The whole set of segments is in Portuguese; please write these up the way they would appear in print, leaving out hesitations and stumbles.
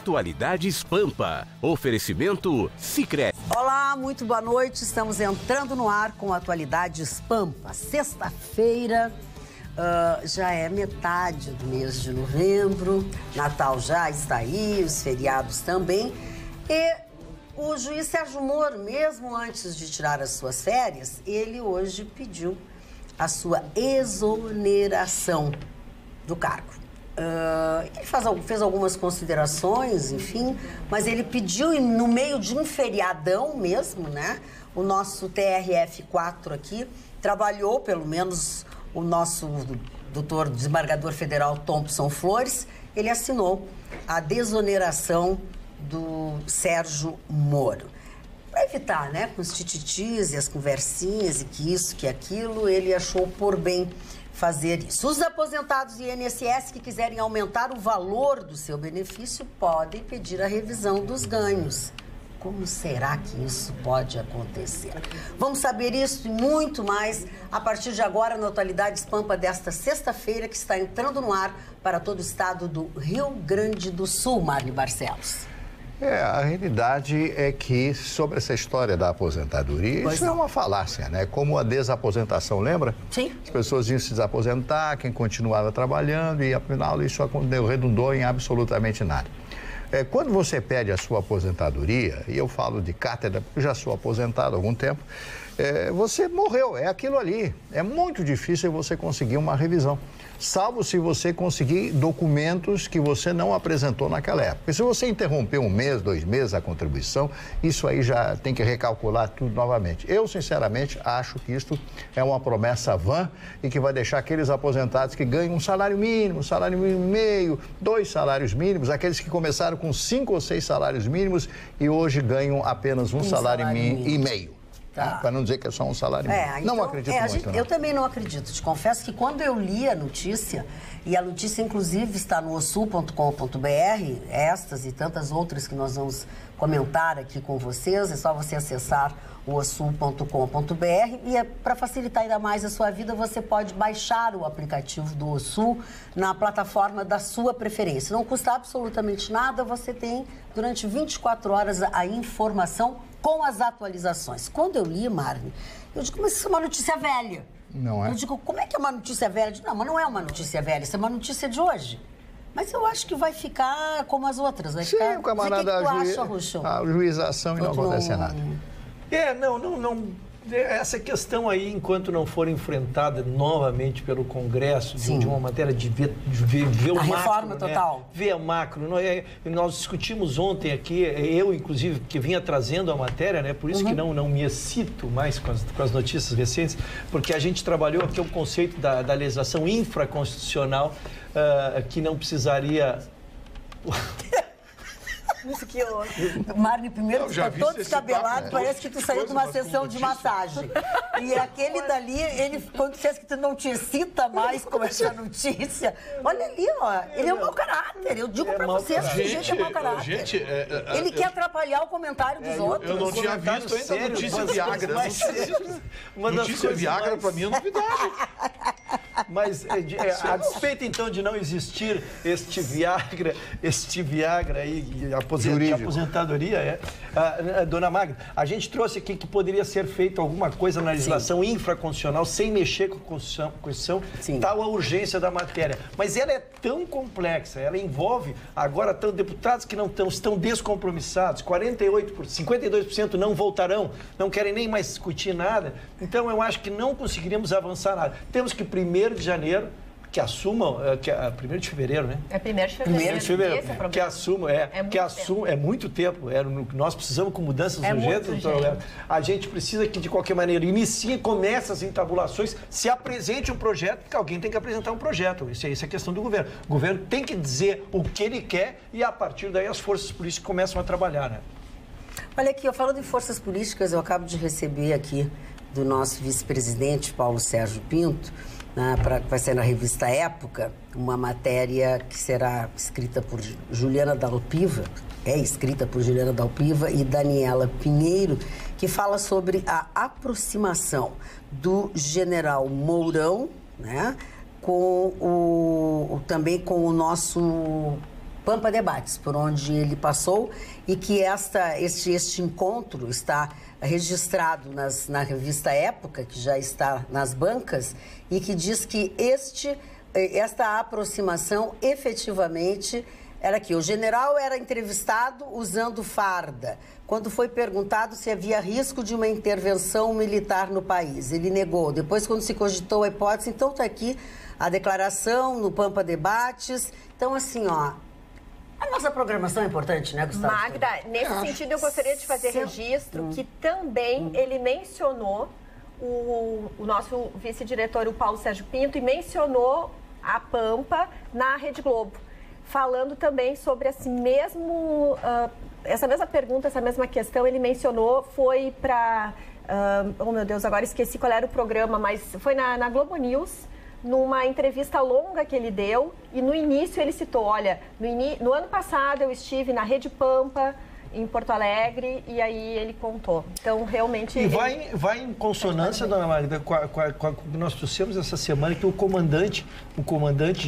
Atualidades Pampa. Oferecimento Sicredi. Olá, muito boa noite. Estamos entrando no ar com Atualidades Pampa. Sexta-feira, já é metade do mês de novembro. Natal já está aí, os feriados também. E o juiz Sérgio Moro, mesmo antes de tirar as suas férias, ele hoje pediu a sua exoneração do cargo. Ele fez algumas considerações, enfim, mas ele pediu, no meio de um feriadão mesmo, né? O nosso TRF4 aqui trabalhou, pelo menos o nosso doutor desembargador federal Thompson Flores, ele assinou a desoneração do Sérgio Moro. Para evitar, né, com os tititis e as conversinhas e que isso, que aquilo, ele achou por bem fazer isso. Os aposentados do INSS que quiserem aumentar o valor do seu benefício podem pedir a revisão dos ganhos. Como será que isso pode acontecer? Vamos saber isso e muito mais a partir de agora no Atualidades Pampa desta sexta-feira, que está entrando no ar para todo o estado do Rio Grande do Sul, Marli Barcelos. A realidade é que, sobre essa história da aposentadoria, isso é uma falácia, né? Como a desaposentação, lembra? Sim. As pessoas iam se desaposentar, quem continuava trabalhando, e afinal isso redundou em absolutamente nada. Quando você pede a sua aposentadoria, e eu falo de cátedra, porque já sou aposentado há algum tempo, você morreu, é aquilo ali. É muito difícil você conseguir uma revisão, salvo se você conseguir documentos que você não apresentou naquela época. Porque se você interromper 1 mês, 2 meses a contribuição, isso aí já tem que recalcular tudo novamente. Eu, sinceramente, acho que isto é uma promessa vã e que vai deixar aqueles aposentados que ganham um salário mínimo e meio, 2 salários mínimos, aqueles que começaram com 5 ou 6 salários mínimos e hoje ganham apenas um salário e meio. Tá. Para não dizer que é só um salário mínimo. Então, não acredito muito, não. Eu também não acredito. Te confesso que quando eu li a notícia, e a notícia inclusive está no osul.com.br, estas e tantas outras que nós vamos comentar aqui com vocês, é só você acessar o osul.com.br e para facilitar ainda mais a sua vida, você pode baixar o aplicativo do Osul na plataforma da sua preferência. Não custa absolutamente nada, você tem durante 24 horas a informação com as atualizações. Quando eu li, Marli, eu digo, mas isso é uma notícia velha. Não é? Eu digo, como é que é uma notícia velha? Eu digo, não, mas não é uma notícia velha, isso é uma notícia de hoje. Mas eu acho que vai ficar como as outras. Vai ficar... o camarada a juização e não acontece nada. Não. Essa questão aí, enquanto não for enfrentada novamente pelo Congresso, de uma matéria de ver o macro, reforma total. Ver macro. Nós discutimos ontem aqui, eu inclusive, que vinha trazendo a matéria, né? Por isso que não me excito mais com as notícias recentes, porque a gente trabalhou aqui o conceito da legislação infraconstitucional, que não precisaria... Isso que eu... Marli, primeiro, tu tá todo descabelado, parece que tu saiu de uma sessão de massagem. E aquele dali, quando dissesse que tu não te excita mais com essa notícia, olha ali, ó, ele é um mau caráter. Eu digo pra vocês que gente é mau caráter. Ele quer atrapalhar o comentário dos outros. Eu não tinha visto ainda a notícia Viagra. Notícia Viagra, pra mim, é novidade. Mas, a despeito, então, de não existir este Viagra aí, de aposentadoria, dona Magda, a gente trouxe aqui que poderia ser feito alguma coisa na legislação infraconstitucional sem mexer com a Constituição, tal a urgência da matéria. Mas ela é tão complexa, ela envolve agora deputados que estão descompromissados, 52% não voltarão, não querem nem mais discutir nada. Então, eu acho que não conseguiríamos avançar nada. Temos que 1º de janeiro, que assumam, 1º de fevereiro, né? É 1º de fevereiro. 1º de fevereiro, que assumam, é muito tempo. Nós precisamos, com mudanças urgentes, a gente precisa que, de qualquer maneira, inicie, comece as entabulações, se apresente um projeto, porque alguém tem que apresentar um projeto. Isso é questão do governo. O governo tem que dizer o que ele quer e, a partir daí, as forças políticas começam a trabalhar, né? Olha aqui, falando de forças políticas, eu acabo de receber aqui do nosso vice-presidente, Paulo Sérgio Pinto, vai ser na revista Época, uma matéria que será escrita por Juliana Dalpiva, escrita por Juliana Dalpiva e Daniela Pinheiro, que fala sobre a aproximação do general Mourão, né, também com o nosso Pampa Debates, por onde ele passou, e que este encontro está registrado na revista Época, que já está nas bancas, e que diz que esta aproximação efetivamente era que o general era entrevistado usando farda, quando foi perguntado se havia risco de uma intervenção militar no país. Ele negou. Depois, quando se cogitou a hipótese, então está aqui a declaração no Pampa Debates. Então, assim, ó, a nossa programação é importante, né, Gustavo? Magda, nesse sentido eu gostaria de fazer registro que também ele mencionou o nosso vice-diretor, o Paulo Sérgio Pinto, e mencionou a Pampa na Rede Globo, falando também sobre essa mesma pergunta, essa mesma questão. Ele mencionou, foi para... oh, meu Deus, agora esqueci qual era o programa, mas foi na Globo News, numa entrevista longa que ele deu, e no início ele citou, olha, no ano passado eu estive na Rede Pampa, em Porto Alegre, e aí ele contou. Então, realmente... E vai em consonância, dona Magda, com o que nós trouxemos essa semana, que o comandante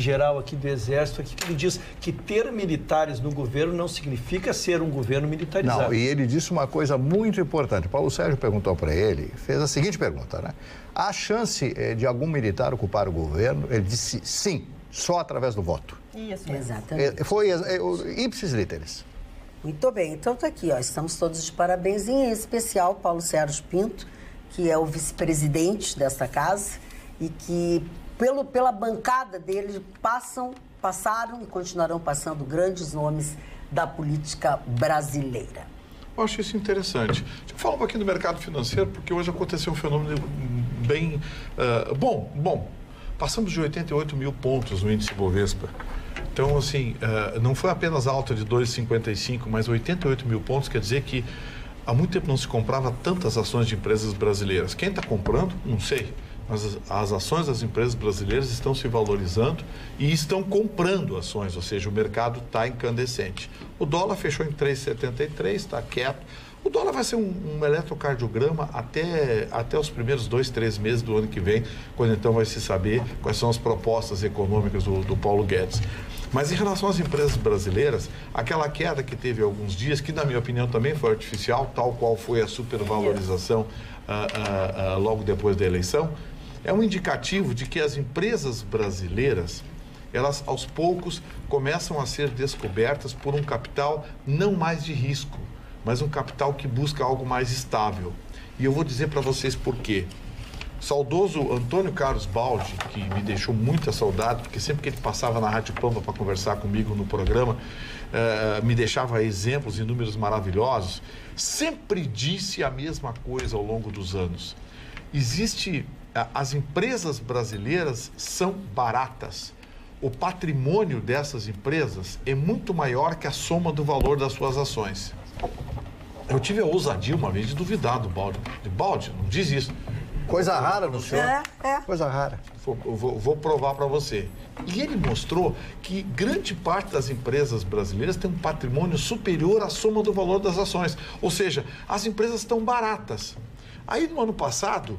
geral aqui do Exército, aqui, que ele diz que ter militares no governo não significa ser um governo militarizado. Não, e ele disse uma coisa muito importante. Paulo Sérgio perguntou para ele, fez a seguinte pergunta, né? Há chance de algum militar ocupar o governo? Ele disse sim, só através do voto. Isso, exatamente. Foi ipsis literis. Muito bem, então está aqui, ó, estamos todos de parabéns, em especial Paulo Sérgio Pinto, que é o vice-presidente desta casa e que, pela bancada dele, passaram e continuarão passando grandes nomes da política brasileira. Eu acho isso interessante. Deixa eu falar um pouquinho do mercado financeiro, porque hoje aconteceu um fenômeno bem bom. Passamos de 88 mil pontos no índice Bovespa. Então, assim, não foi apenas alta de 2,55, mas 88 mil pontos, quer dizer que há muito tempo não se comprava tantas ações de empresas brasileiras. Quem está comprando, não sei, mas as ações das empresas brasileiras estão se valorizando e estão comprando ações, ou seja, o mercado está incandescente. O dólar fechou em 3,73, está quieto. O dólar vai ser um eletrocardiograma até os primeiros 2, 3 meses do ano que vem, quando então vai se saber quais são as propostas econômicas do Paulo Guedes. Mas em relação às empresas brasileiras, aquela queda que teve alguns dias, que na minha opinião também foi artificial, tal qual foi a supervalorização logo depois da eleição, é um indicativo de que as empresas brasileiras, elas aos poucos começam a ser descobertas por um capital não mais de risco, mas um capital que busca algo mais estável. E eu vou dizer para vocês por quê. Saudoso Antônio Carlos Baldi, que me deixou muita saudade, porque sempre que ele passava na Rádio Pampa para conversar comigo no programa, me deixava exemplos e números maravilhosos, sempre disse a mesma coisa ao longo dos anos. As empresas brasileiras são baratas. O patrimônio dessas empresas é muito maior que a soma do valor das suas ações. Eu tive a ousadia uma vez de duvidar do Baldi. Baldi, não diz isso. Coisa rara no senhor. É. Coisa rara. Vou provar para você. E ele mostrou que grande parte das empresas brasileiras tem um patrimônio superior à soma do valor das ações. Ou seja, as empresas estão baratas. Aí, no ano passado,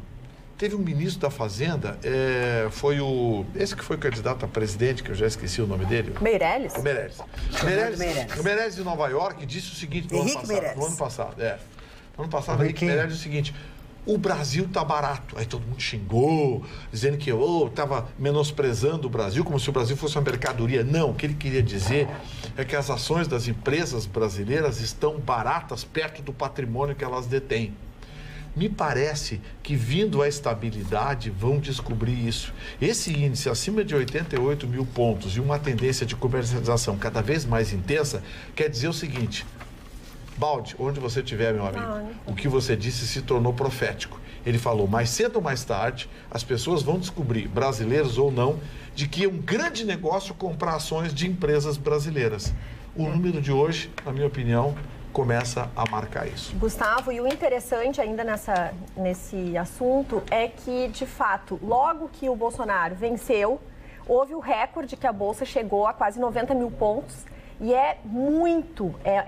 teve um ministro da Fazenda, esse que foi candidato a presidente, que eu já esqueci o nome dele. Meirelles? Meirelles de Nova York disse o seguinte no ano passado. Henrique Meirelles disse o seguinte: o Brasil está barato. Aí todo mundo xingou, dizendo que eu estava menosprezando o Brasil, como se o Brasil fosse uma mercadoria. Não, o que ele queria dizer é que as ações das empresas brasileiras estão baratas perto do patrimônio que elas detêm. Me parece que, vindo a estabilidade, vão descobrir isso. Esse índice acima de 88 mil pontos e uma tendência de comercialização cada vez mais intensa, quer dizer o seguinte: Baldi, onde você estiver, meu amigo, o que você disse se tornou profético. Ele falou, mais cedo ou mais tarde, as pessoas vão descobrir, brasileiros ou não, de que é um grande negócio comprar ações de empresas brasileiras. O número de hoje, na minha opinião, começa a marcar isso. Gustavo, e o interessante ainda nesse assunto é que, de fato, logo que o Bolsonaro venceu, houve o recorde que a Bolsa chegou a quase 90 mil pontos. E é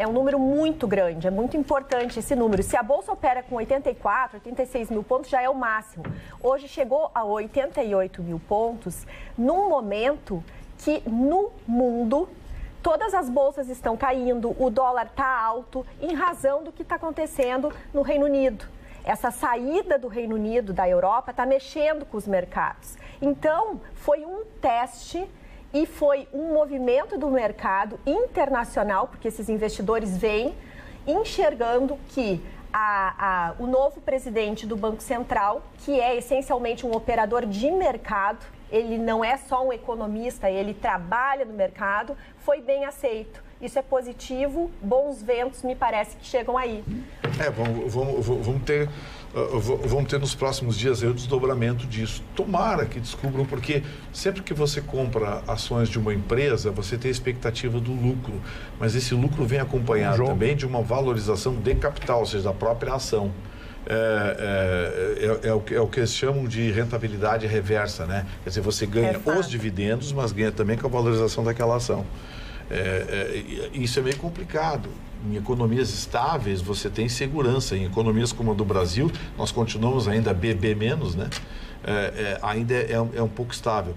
um número muito grande, é muito importante esse número. Se a Bolsa opera com 84, 86 mil pontos, já é o máximo. Hoje chegou a 88 mil pontos, num momento que no mundo Todas as bolsas estão caindo, o dólar está alto, em razão do que está acontecendo no Reino Unido. Essa saída do Reino Unido, da Europa, está mexendo com os mercados. Então, foi um teste e foi um movimento do mercado internacional, porque esses investidores vêm enxergando que o novo presidente do Banco Central, que é essencialmente um operador de mercado, ele não é só um economista, ele trabalha no mercado, foi bem aceito. Isso é positivo, bons ventos me parece que chegam aí. Vamos ter nos próximos dias aí o desdobramento disso. Tomara que descubram, porque sempre que você compra ações de uma empresa, você tem a expectativa do lucro, mas esse lucro vem acompanhado também de uma valorização de capital, ou seja, da própria ação. É o que eles chamam de rentabilidade reversa, né? Quer dizer, você ganha os dividendos, mas ganha também com a valorização daquela ação. Isso é meio complicado. Em economias estáveis, você tem segurança. Em economias como a do Brasil, nós continuamos ainda a beber menos, né? Ainda é um pouco estável.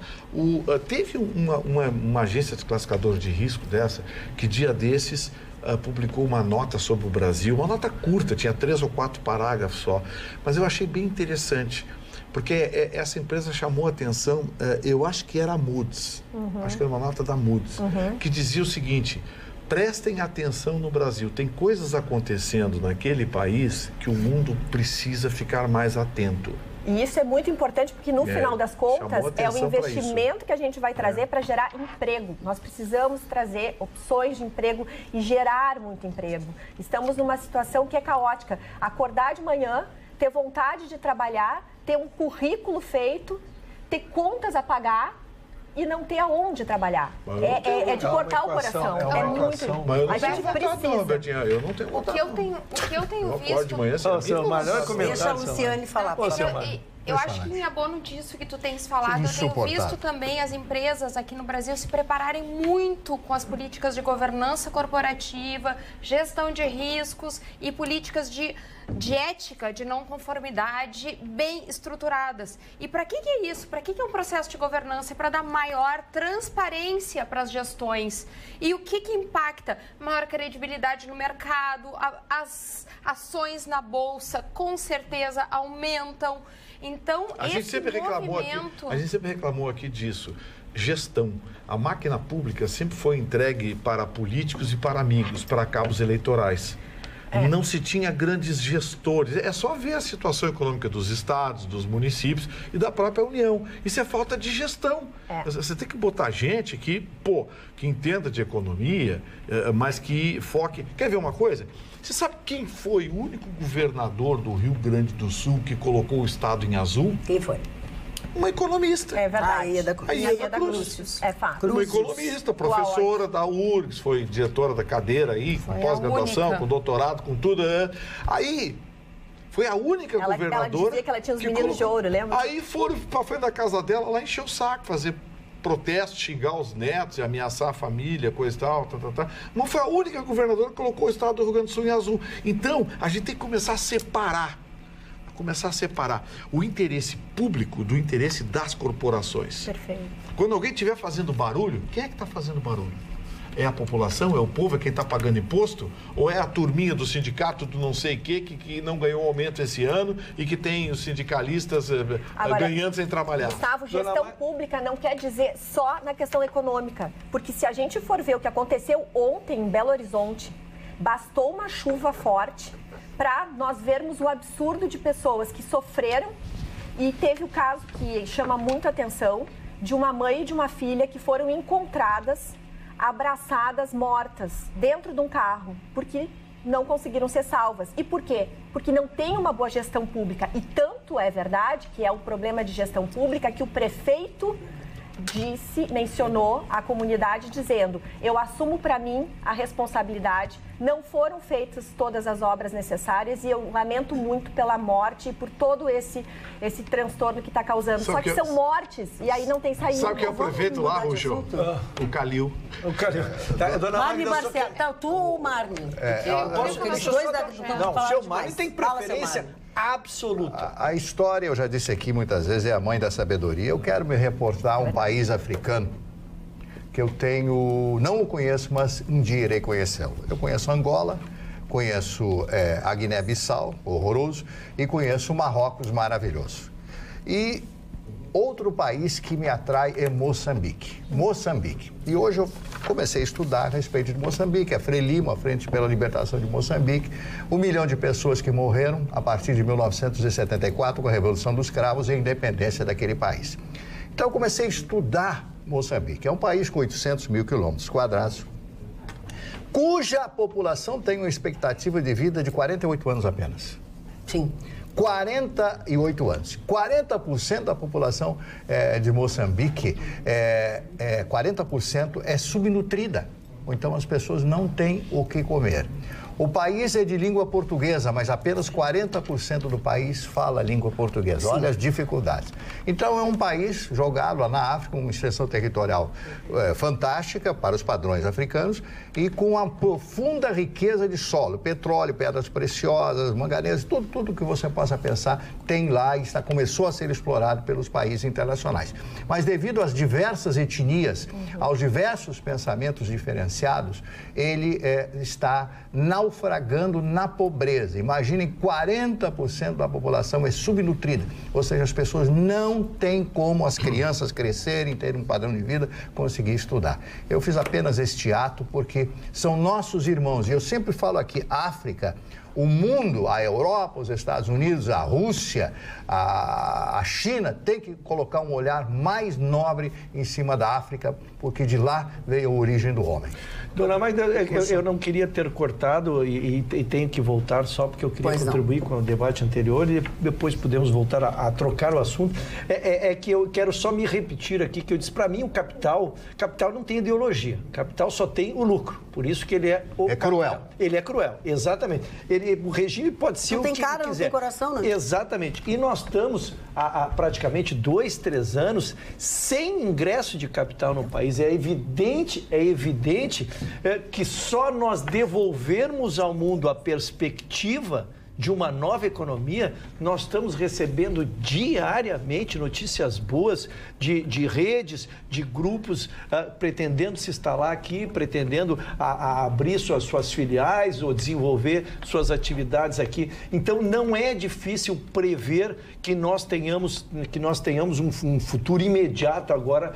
Teve uma agência de classificador de risco dessa, que dia desses publicou uma nota sobre o Brasil, uma nota curta, tinha 3 ou 4 parágrafos só, mas eu achei bem interessante. Porque essa empresa chamou a atenção, eu acho que era a Moody's, acho que era uma nota da Moody's, que dizia o seguinte: prestem atenção no Brasil, tem coisas acontecendo naquele país que o mundo precisa ficar mais atento. E isso é muito importante porque, no final das contas, é o investimento que a gente vai trazer para gerar emprego. Nós precisamos trazer opções de emprego e gerar muito emprego. Estamos numa situação que é caótica. Acordar de manhã, ter vontade de trabalhar, ter um currículo feito, ter contas a pagar e não ter aonde trabalhar. É de cortar o coração. É muito. A gente precisa. Eu não tenho vontade. O que eu tenho visto... de manhã, deixa a Luciane falar. Eu acho que em abono disso que tu tens falado, eu tenho visto também as empresas aqui no Brasil se prepararem muito com as políticas de governança corporativa, gestão de riscos e políticas de ética, de não conformidade bem estruturadas. E para que é isso? Para que é um processo de governança? É para dar maior transparência para as gestões. E o que impacta? Maior credibilidade no mercado, as ações na bolsa com certeza aumentam. Então, a gente sempre reclamou aqui disso. Gestão. A máquina pública sempre foi entregue para políticos e para amigos, para cabos eleitorais. Não se tinha grandes gestores. É só ver a situação econômica dos estados, dos municípios e da própria União. Isso é falta de gestão. Você tem que botar gente que entenda de economia, mas que foque... Quer ver uma coisa? Você sabe quem foi o único governador do Rio Grande do Sul que colocou o estado em azul? Quem foi? Uma economista. É verdade. A Ieda Cruz. É fato. Uma economista, professora da URGS, foi diretora da cadeira aí, com pós-graduação, com doutorado, com tudo. Aí, foi a única governadora... Ela dizia que ela tinha os meninos de ouro, lembra? Aí foram pra frente da casa dela, lá encher o saco, fazer protesto, xingar os netos, ameaçar a família, coisa e tal. Não foi a única governadora que colocou o estado do Rio Grande do Sul em azul. Então, a gente tem que começar a separar o interesse público do interesse das corporações. Perfeito. Quando alguém estiver fazendo barulho, quem é que está fazendo barulho? É a população? É o povo? É quem está pagando imposto? Ou é a turminha do sindicato do não sei o quê que não ganhou aumento esse ano e que tem os sindicalistas ganhando sem trabalhar? Gustavo, gestão pública não quer dizer só na questão econômica. Porque se a gente for ver o que aconteceu ontem em Belo Horizonte, bastou uma chuva forte para nós vermos o absurdo de pessoas que sofreram. E teve o caso que chama muito a atenção de uma mãe e de uma filha que foram encontradas abraçadas, mortas, dentro de um carro, porque não conseguiram ser salvas. E por quê? Porque não tem uma boa gestão pública. E tanto é verdade que é um problema de gestão pública que o prefeito mencionou a comunidade dizendo: eu assumo para mim a responsabilidade, não foram feitas todas as obras necessárias e eu lamento muito pela morte e por todo esse transtorno que está causando. Só que são mortes e aí não tem saída. Sabe quem é o prefeito lá, Rúgio? O Calil. O Calil. Marne Marcelo. Então, tu ou o Marne? Os dois não, o seu Marne tem preferência absoluta. A história, eu já disse aqui muitas vezes, é a mãe da sabedoria. Eu quero me reportar a um país africano que eu não o conheço, mas um dia irei conhecê-lo. Eu conheço Angola, conheço a Guiné-Bissau, horroroso, e conheço o Marrocos, maravilhoso. E outro país que me atrai é Moçambique. E hoje eu comecei a estudar a respeito de Moçambique, a Frelimo, a Frente pela Libertação de Moçambique, 1 milhão de pessoas que morreram a partir de 1974 com a Revolução dos Cravos e a independência daquele país. Então eu comecei a estudar Moçambique. É um país com 800 mil quilômetros quadrados, cuja população tem uma expectativa de vida de 48 anos apenas. Sim. 48 anos. 40% da população de Moçambique, 40% é subnutrida. Então as pessoas não têm o que comer. O país é de língua portuguesa, mas apenas 40% do país fala a língua portuguesa. Sim. Olha as dificuldades. Então é um país jogado lá na África, uma extensão territorial fantástica para os padrões africanos e com uma profunda riqueza de solo, petróleo, pedras preciosas, manganês, tudo que você possa pensar tem lá e começou a ser explorado pelos países internacionais. Mas devido às diversas etnias, aos diversos pensamentos diferenciados, ele está naufragando na pobreza. Imaginem, 40% da população é subnutrida, ou seja, as pessoas não têm como as crianças crescerem, terem um padrão de vida, conseguir estudar. Eu fiz apenas este ato porque são nossos irmãos, e eu sempre falo aqui, África, o mundo, a Europa, os Estados Unidos, a Rússia, a China, tem que colocar um olhar mais nobre em cima da África, porque de lá veio a origem do homem. Dona Magda, eu não queria ter cortado e tenho que voltar só porque eu queria contribuir com o debate anterior e depois podemos voltar a trocar o assunto. É que eu quero só me repetir aqui que eu disse, para mim o capital não tem ideologia, capital só tem o lucro, por isso que ele é cruel. Ele é cruel, exatamente. O regime pode ser o que quiser. Não tem coração, né? Exatamente. E nós estamos há praticamente 2, 3 anos sem ingresso de capital no país. É evidente que só nós devolvermos ao mundo a perspectiva de uma nova economia, nós estamos recebendo diariamente notícias boas de redes, de grupos pretendendo se instalar aqui, pretendendo abrir suas filiais ou desenvolver suas atividades aqui. Então, não é difícil prever que nós tenhamos um futuro imediato agora,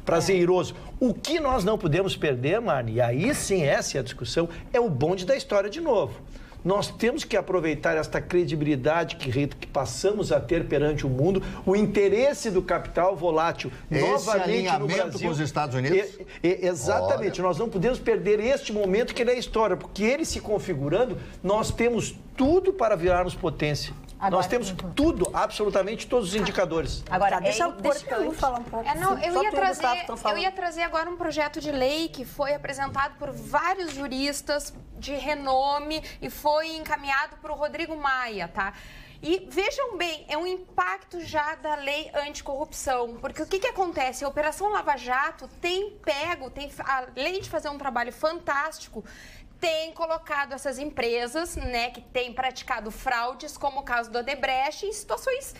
prazeroso. O que nós não podemos perder, Marne, e aí sim essa é a discussão, é o bonde da história de novo. Nós temos que aproveitar esta credibilidade que passamos a ter perante o mundo, o interesse do capital volátil novamente no Brasil. Com os Estados Unidos? Exatamente. Olha. Nós não podemos perder este momento que ele é história, porque ele se configurando, nós temos tudo para virarmos potência. Agora, nós temos tudo, absolutamente todos os indicadores. Agora, deixa eu falar um pouco. Eu ia trazer agora um projeto de lei que foi apresentado por vários juristas de renome e foi encaminhado por Rodrigo Maia, tá? E vejam bem, é um impacto já da lei anticorrupção, porque o que acontece? A Operação Lava Jato além de fazer um trabalho fantástico, tem colocado essas empresas, né, que têm praticado fraudes, como o caso do Odebrecht, em situações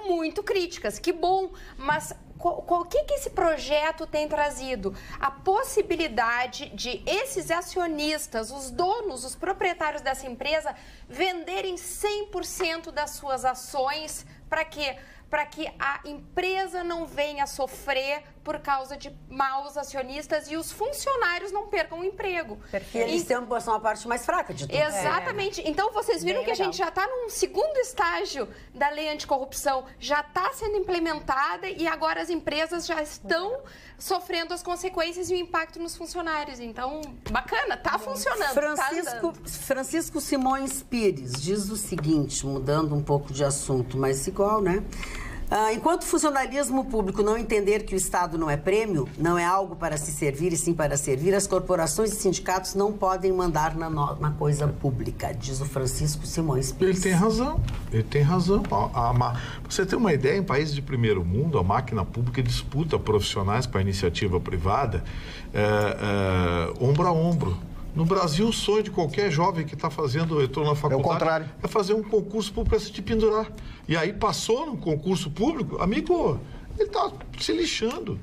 muito críticas. Que bom, mas o que esse projeto tem trazido? A possibilidade de esses acionistas, os donos, os proprietários dessa empresa, venderem 100% das suas ações. Para quê? Para que a empresa não venha sofrer por causa de maus acionistas e os funcionários não percam o emprego. Porque eles são a parte mais fraca de tudo. Exatamente. Então, vocês viram que a gente já está num segundo estágio da lei anticorrupção, já está sendo implementada e agora as empresas já estão sofrendo as consequências e o impacto nos funcionários. Então, bacana, está funcionando. Francisco Simões Pires diz o seguinte, mudando um pouco de assunto, mas igual, né? Enquanto o funcionalismo público não entender que o Estado não é prêmio, não é algo para se servir e sim para servir, as corporações e sindicatos não podem mandar na coisa pública, diz o Francisco Simões Pires. Ele tem razão. Você tem uma ideia, em países de primeiro mundo, a máquina pública disputa profissionais para a iniciativa privada ombro a ombro. No Brasil, o sonho de qualquer jovem que entrou na faculdade, é o contrário, é fazer um concurso público para se te pendurar. E aí passou num concurso público, amigo, ele está se lixando.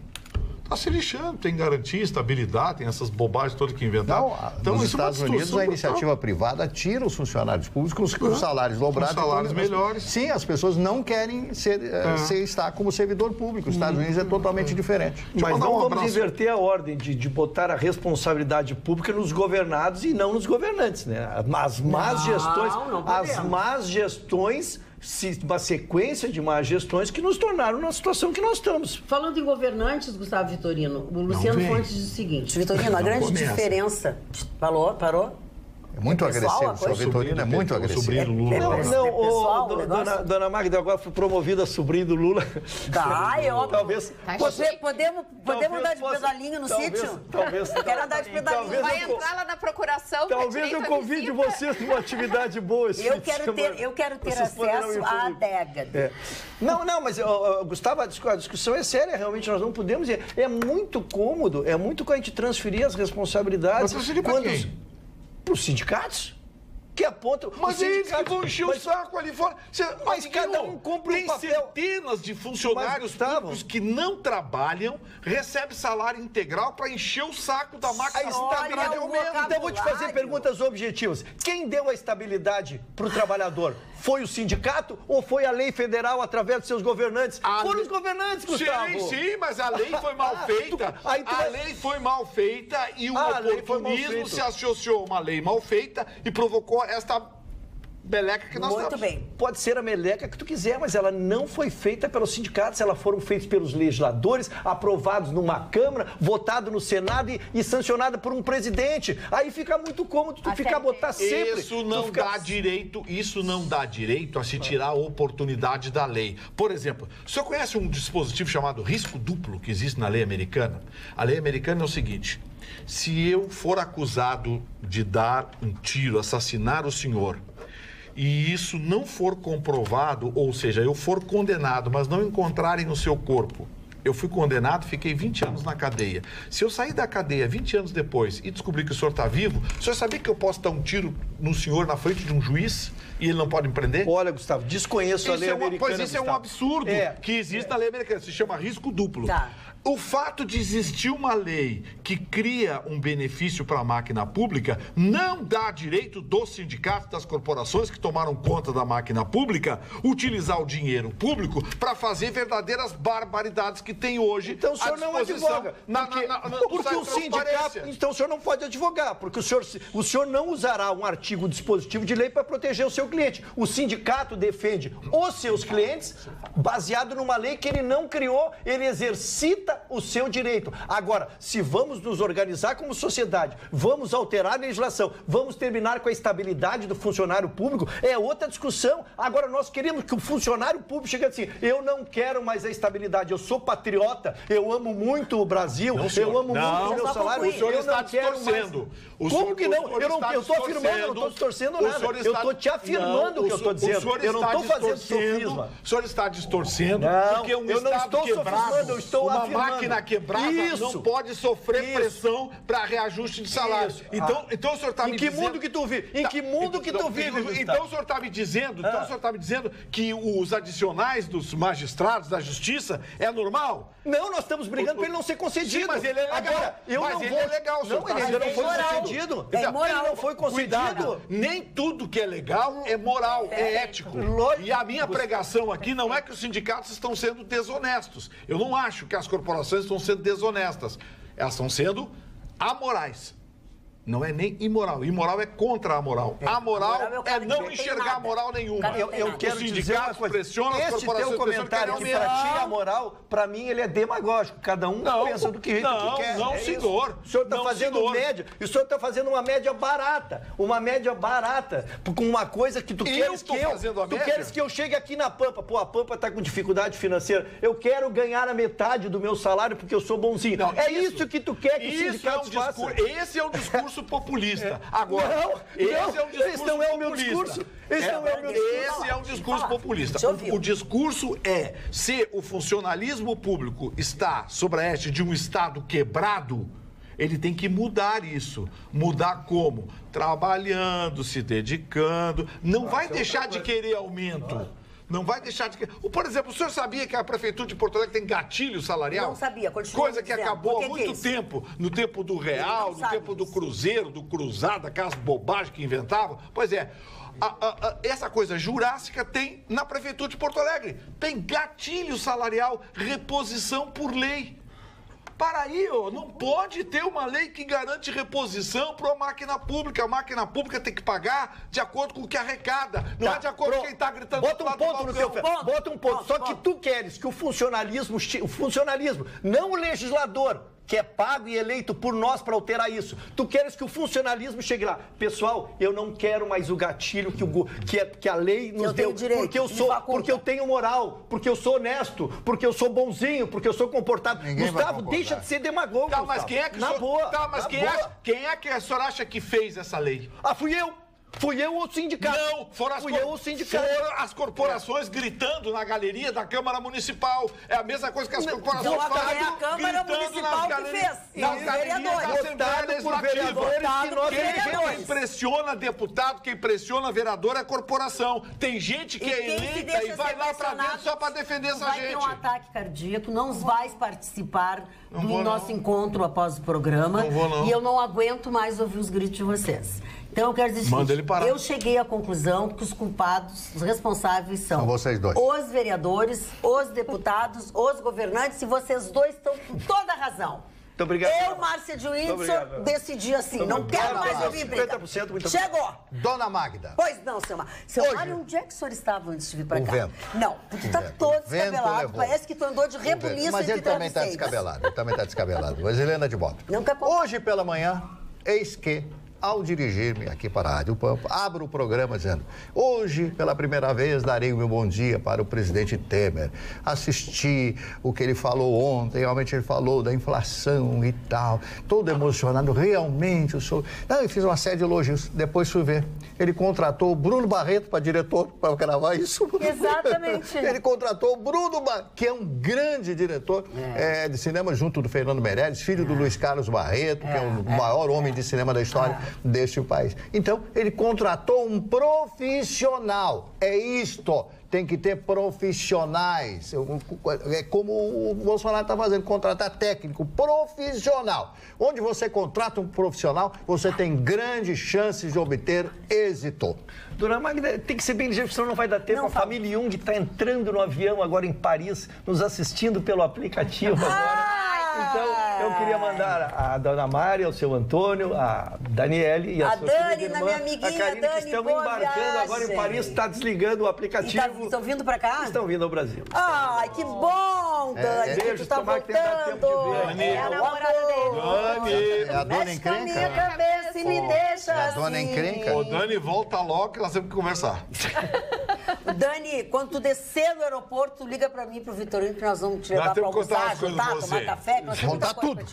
Está se lixando, tem garantia, estabilidade, tem essas bobagens todas que inventaram. Então, nos Estados Unidos, a iniciativa privada tira os funcionários públicos com salários dobrados. Com salários melhores. Sim, as pessoas não querem estar como servidor público. Os Estados Unidos é totalmente diferente. Mas não vamos inverter a ordem de botar a responsabilidade pública nos governados e não nos governantes, né? As más gestões, uma sequência de más gestões que nos tornaram na situação que nós estamos. Falando em governantes, Gustavo Vitorino, o Luciano Fontes diz o seguinte: Vitorino, a grande diferença... Parou? É muito agressivo, o seu Vitorino é muito agressivo. Sobrinho do Lula. Dona Magda, agora foi promovida a sobrinho do Lula. Talvez. Podemos andar de pedalinho no sítio? Talvez. Quero andar de pedalinho. Vai entrar lá na procuração. Talvez eu convide vocês para uma atividade boa. Eu quero ter acesso à adega. Não, mas, Gustavo, a discussão é séria, realmente nós não podemos. É muito cômodo, quando a gente transferir as responsabilidades. Mas você para quem? Para os sindicatos, que apontam... Mas eles que vão encher o saco ali fora. Mas cada um compra um papel. Tem centenas de funcionários públicos que não trabalham, recebem salário integral para encher o saco da máquina. A estabilidade aumenta. Então eu vou te fazer perguntas objetivas. Quem deu a estabilidade para o trabalhador? Foi o sindicato ou foi a lei federal através dos seus governantes? Foram os governantes, Gustavo. Sim, mas a lei foi mal feita. A lei foi mal feita e o oportunismo se associou a uma lei mal feita e provocou esta meleca que nós temos. Muito bem. Pode ser a meleca que tu quiser, mas ela não foi feita pelos sindicatos, ela foram feitas pelos legisladores, aprovados numa Câmara, votado no Senado e sancionada por um presidente. Aí fica muito cômodo tu ficar botar sempre. Isso não dá direito a se tirar a oportunidade da lei. Por exemplo, o senhor conhece um dispositivo chamado risco duplo que existe na lei americana? A lei americana é o seguinte: se eu for acusado de dar um tiro, assassinar o senhor, e isso não for comprovado, ou seja, eu for condenado, mas não encontrarem no seu corpo, eu fui condenado, fiquei 20 anos na cadeia. Se eu sair da cadeia 20 anos depois e descobrir que o senhor está vivo, o senhor sabia que eu posso dar um tiro no senhor na frente de um juiz e ele não pode me prender? Olha, Gustavo, desconheço a lei americana. Pois isso é um absurdo que existe na lei americana, se chama risco duplo. Tá. O fato de existir uma lei que cria um benefício para a máquina pública não dá direito dos sindicatos, das corporações que tomaram conta da máquina pública, utilizar o dinheiro público para fazer verdadeiras barbaridades que tem hoje. Então o senhor não advoga. Porque o sindicato... Então o senhor não pode advogar, porque o senhor não usará um artigo dispositivo de lei para proteger o seu cliente. O sindicato defende os seus clientes baseado numa lei que ele não criou, ele exercita o seu direito. Agora, se vamos nos organizar como sociedade, vamos alterar a legislação, vamos terminar com a estabilidade do funcionário público, é outra discussão. Agora, nós queremos que o funcionário público chegue assim: eu não quero mais a estabilidade, eu sou patriota, eu amo muito o Brasil, eu amo muito o meu salário, o senhor eu está não quero distorcendo. Como que não? Eu estou afirmando, eu não estou distorcendo nada. Eu estou te afirmando o que eu estou dizendo. Eu não estou fazendo sofisma. O senhor está distorcendo porque um Estado quebrado, eu estou uma afirmando. máquina quebrada não pode sofrer pressão para reajuste de salário. Então o senhor está me dizendo... Em que mundo que tu vive? Em que mundo que tu vive, Então o senhor está me dizendo, que os adicionais dos magistrados da justiça é normal? Não, nós estamos brigando para ele não ser concedido. Sim, mas ele é legal. Agora, ele é legal, senhor. Não, ele não foi concedido. Ele não foi concedido. Nem tudo que é legal é moral, é ético. Lógico. E a minha pregação aqui não é que os sindicatos estão sendo desonestos. Eu não acho que as corporações estão sendo desonestas. Elas estão sendo amorais. Não é nem imoral. Imoral é contra a moral. A moral é não enxergar moral nenhuma. Eu quero dizer uma coisa. Esse teu comentário que pra ti é moral, pra mim ele é demagógico. Cada um pensa do que quer. Não, senhor. O senhor está fazendo média. E o senhor está fazendo uma média barata. Uma média barata. Com uma coisa que tu queres que eu... Tu queres que eu chegue aqui na Pampa. Pô, a Pampa está com dificuldade financeira. Eu quero ganhar a metade do meu salário porque eu sou bonzinho. Não, é isso que tu quer que os sindicatos façam. Esse é um discurso populista. Agora, esse é um discurso não é o meu discurso. Esse é um discurso populista. O discurso é: se o funcionalismo público está sob a égide de um Estado quebrado, ele tem que mudar isso. Mudar como? Trabalhando, se dedicando. Não vai deixar de querer aumento. Não vai deixar de... Por exemplo, o senhor sabia que a Prefeitura de Porto Alegre tem gatilho salarial? Não sabia, continua coisa que dizendo. acabou há muito tempo, no tempo do Real, no tempo do Cruzeiro, do Cruzado, aquelas bobagens que inventavam. Pois é, essa coisa jurássica tem na Prefeitura de Porto Alegre. Tem gatilho salarial, reposição por lei. Para aí, não pode ter uma lei que garante reposição para a máquina pública. A máquina pública tem que pagar de acordo com o que arrecada. Não é de acordo com quem está gritando. Bota um ponto no teu... Bota um ponto. Só que tu queres que o funcionalismo, não o legislador, que é pago e eleito por nós para alterar isso. Tu queres que o funcionalismo chegue lá. Pessoal, eu não quero mais o gatilho que a lei nos deu. Porque eu tenho moral, porque eu sou honesto, porque eu sou bonzinho, porque eu sou comportado. Gustavo, deixa de ser demagogo. Tá, mas quem é que quem é que a senhora acha que fez essa lei? Fui eu. Fui eu ou o sindicato? Não, foram as corporações gritando na galeria da Câmara Municipal. É a mesma coisa que as corporações fazem a Câmara Municipal que fez. Nas galerias da Assembleia Legislativa. Quem impressiona deputado, quem impressiona vereador é a corporação. Tem gente que é eleita e vai lá pra dentro só pra defender essa gente. Vai ter um ataque cardíaco, não vais participar do nosso encontro após o programa. Não vou, não. E eu não aguento mais ouvir os gritos de vocês. Então, eu quero dizer o seguinte, eu cheguei à conclusão que os culpados, os responsáveis são vocês dois. Os vereadores, os deputados, os governantes, e vocês dois estão com toda a razão. Muito obrigado. Eu, Márcia de Windsor, decidi assim, não quero mais ouvir briga. Chegou. Dona Magda. Pois não, seu Mário. Seu Mário, onde é que o senhor estava antes de vir para cá? Vento. Não, porque tu tá todo descabelado, parece que tu andou de rebuliço. Mas ele também está descabelado, Mas Helena de Bota. Hoje pela manhã, eis que... Ao dirigir-me aqui para a Rádio Pampa, abro o programa dizendo: hoje, pela primeira vez, darei o meu bom dia para o presidente Temer. Assisti o que ele falou ontem, realmente ele falou da inflação e tal, todo emocionado, realmente eu sou... Não, eu fiz uma série de elogios, depois fui ver. Ele contratou o Bruno Barreto para diretor, para gravar isso. Exatamente. Ele contratou o Bruno Barreto, que é um grande diretor de cinema, junto do Fernando Meirelles, filho do Luiz Carlos Barreto, que é o maior homem de cinema da história deste país. Então, ele contratou um profissional. É isto. Tem que ter profissionais. É como o Bolsonaro está fazendo, contratar técnico profissional. Onde você contrata um profissional, você tem grandes chances de obter êxito. Dona Magda, tem que ser bem ligeiro, senão não vai dar tempo. A família Jung está entrando no avião agora em Paris, nos assistindo pelo aplicativo agora. Então, eu queria mandar a Dona Mária, o seu Antônio, a Daniele e a sua Dani, irmã, minha amiguinha, a Karine, Dani, que estão embarcando agora em Paris, está desligando o aplicativo. Estão vindo para cá? Estão vindo ao Brasil. Ai, que bom, Dani, que tu tá voltando. Dani, a namorada dele. É a dona encrenca? Mexe com a minha cabeça e me deixa a dona encrenca? Ô, Dani, volta logo que nós temos que conversar. Dani, quando tu descer do aeroporto, liga pra mim e pro Vitorino que nós vamos te levar pra almoçar, jantar, tomar café. Contar tudo.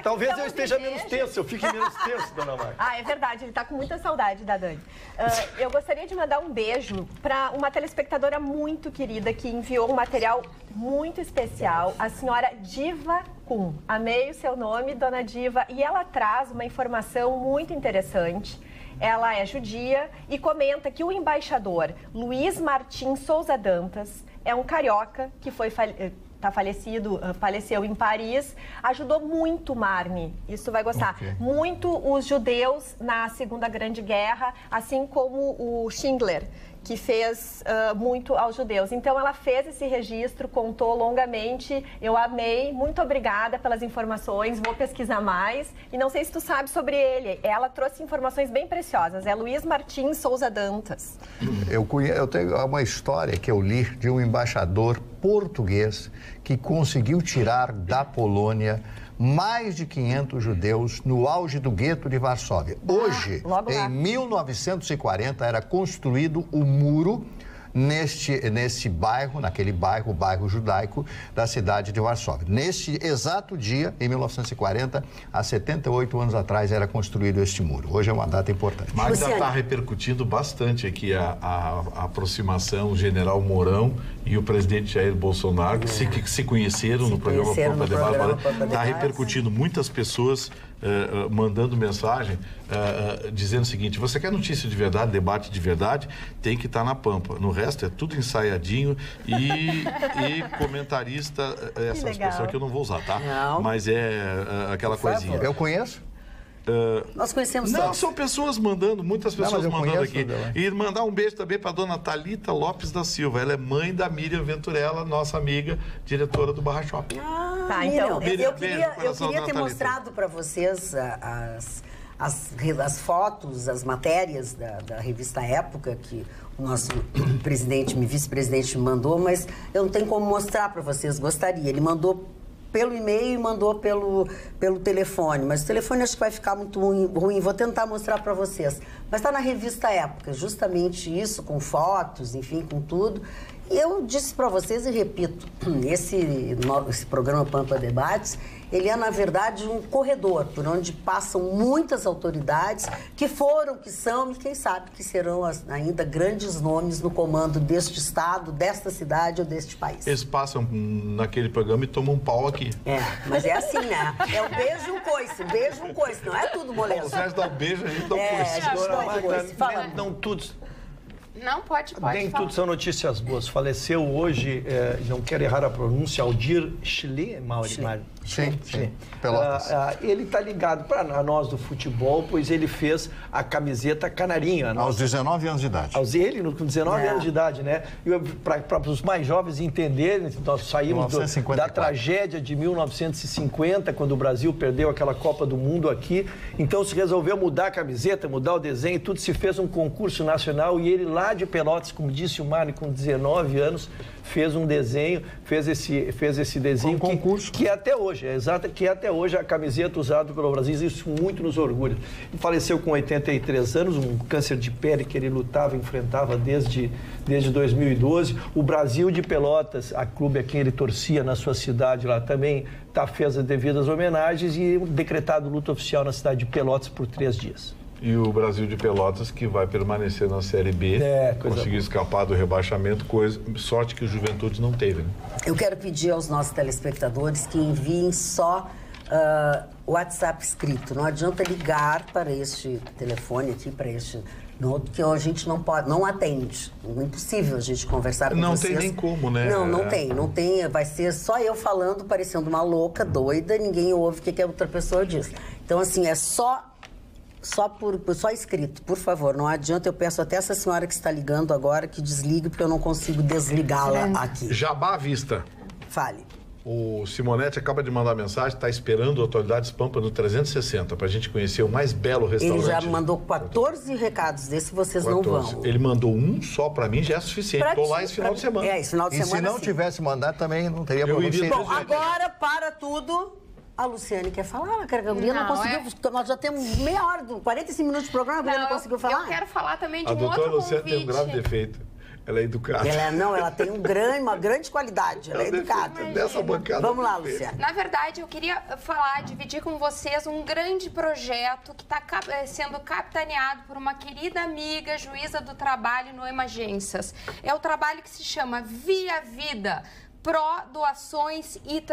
Talvez eu esteja menos tenso, eu fique menos tenso, Dona Mária. É verdade, ele tá com muita saudade da Dani. Eu gostaria de mandar um beijo para uma telespectadora muito querida que enviou um material muito especial, a senhora Diva Kuhn. Amei o seu nome, Dona Diva, e ela traz uma informação muito interessante. Ela é judia e comenta que o embaixador Luiz Martim Souza Dantas é um carioca que faleceu em Paris, ajudou muito Marne, isso vai gostar, muito os judeus na Segunda Grande Guerra, assim como o Schindler, que fez muito aos judeus. Então, ela fez esse registro, contou longamente, eu amei, muito obrigada pelas informações, vou pesquisar mais. E não sei se tu sabe sobre ele, ela trouxe informações bem preciosas, é Luiz Martim Souza Dantas. Eu tenho uma história que eu li de um embaixador português que conseguiu tirar da Polônia mais de 500 judeus no auge do gueto de Varsóvia. Hoje, em 1940, era construído o muro nesse bairro, o bairro judaico da cidade de Varsóvia. Neste exato dia, em 1940, há 78 anos atrás, era construído este muro. Hoje é uma data importante. Magda está repercutindo bastante aqui a aproximação do general Mourão e o presidente Jair Bolsonaro, que se conheceram no programa Pampa Debate. Está repercutindo, muitas pessoas mandando mensagem dizendo o seguinte: você quer notícia de verdade, debate de verdade, tem que estar na Pampa. No resto é tudo ensaiadinho e comentarista, essa expressão que eu não vou usar, tá? Não. Mas é aquela coisinha. Eu conheço. Nós conhecemos Não, todos. são pessoas mandando, muitas pessoas mandando aqui. Dela. E mandar um beijo também para dona Thalita Lopes da Silva. Ela é mãe da Miriam Venturella, nossa amiga, diretora do Barra Shopping. Tá, então, Miriam, eu beijo queria, no coração ter da Thalita. mostrado para vocês as fotos, as matérias da revista Época, que o nosso vice-presidente me mandou, mas eu não tenho como mostrar para vocês, gostaria. Ele mandou pelo e-mail e mandou pelo telefone, mas o telefone acho que vai ficar muito ruim. Vou tentar mostrar para vocês. Mas está na revista Época, justamente isso, com fotos, enfim, com tudo. E eu disse para vocês e repito, esse programa Pampa Debates, ele é, na verdade, um corredor por onde passam muitas autoridades que foram, que são e quem sabe que serão ainda grandes nomes no comando deste estado, desta cidade ou deste país. Eles passam naquele programa e tomam um pau aqui. É, mas é assim, né? É um beijo e um coice, não é tudo moleza. Os dá um beijo, a gente dá um coice. Dona Magda, Fala. Não tudo. Não, pode Nem falar. tudo são notícias boas. Faleceu hoje, não quero errar a pronúncia, Aldir Schlee, Sim. Pelotas. Ele está ligado para nós do futebol, pois ele fez a camiseta Canarinho. Aos 19 anos de idade. Ele com 19 anos de idade, né? Para os mais jovens entenderem, nós saímos da tragédia de 1950, quando o Brasil perdeu aquela Copa do Mundo aqui. Então se resolveu mudar a camiseta, mudar o desenho, tudo se fez um concurso nacional e ele lá de Pelotas, como disse o Mário, com 19 anos, fez um desenho, fez esse desenho que até hoje, que até hoje a camiseta usada pelo Brasil, isso muito nos orgulha. Ele faleceu com 83 anos, um câncer de pele que ele enfrentava desde 2012. O Brasil de Pelotas, a clube a quem ele torcia na sua cidade lá também, fez as devidas homenagens e decretado luto oficial na cidade de Pelotas por 3 dias. E o Brasil de Pelotas, que vai permanecer na Série B, conseguiu escapar do rebaixamento, sorte que o Juventude não teve, né? Eu quero pedir aos nossos telespectadores que enviem só WhatsApp escrito. Não adianta ligar para este telefone aqui, para este... que a gente não atende. É impossível a gente conversar com vocês. Não tem nem como, né? Não tem. Vai ser só eu falando, parecendo uma louca, doida, ninguém ouve o que a outra pessoa diz. Então, assim, é só escrito, por favor. Não adianta, eu peço até essa senhora que está ligando agora que desligue, porque eu não consigo desligá-la aqui. Jabá à vista. Fale. O Simonetti acaba de mandar mensagem, está esperando a Autoridades Pampa no 360 para a gente conhecer o mais belo restaurante. Ele já mandou 14 recados desses, vocês 14. Não vão. Ele mandou um só para mim, já é suficiente. Estou lá esse final de semana. Esse final de semana. E se não tivesse mandado também não teria problema. Bom, agora para tudo. A Luciane quer falar, a Guria não conseguiu, nós já temos meia hora, 45 minutos de programa, a Guria não conseguiu falar. Eu quero falar também de um outro convite. A doutora Luciane tem um grave defeito, ela é educada. Ela tem uma grande qualidade, ela é educada. Dessa bancada. Vamos lá, Luciane. Na verdade, eu queria dividir com vocês um grande projeto que está sendo capitaneado por uma querida amiga, juíza do trabalho no Emergências. É o trabalho que se chama Via Vida, pró-doações e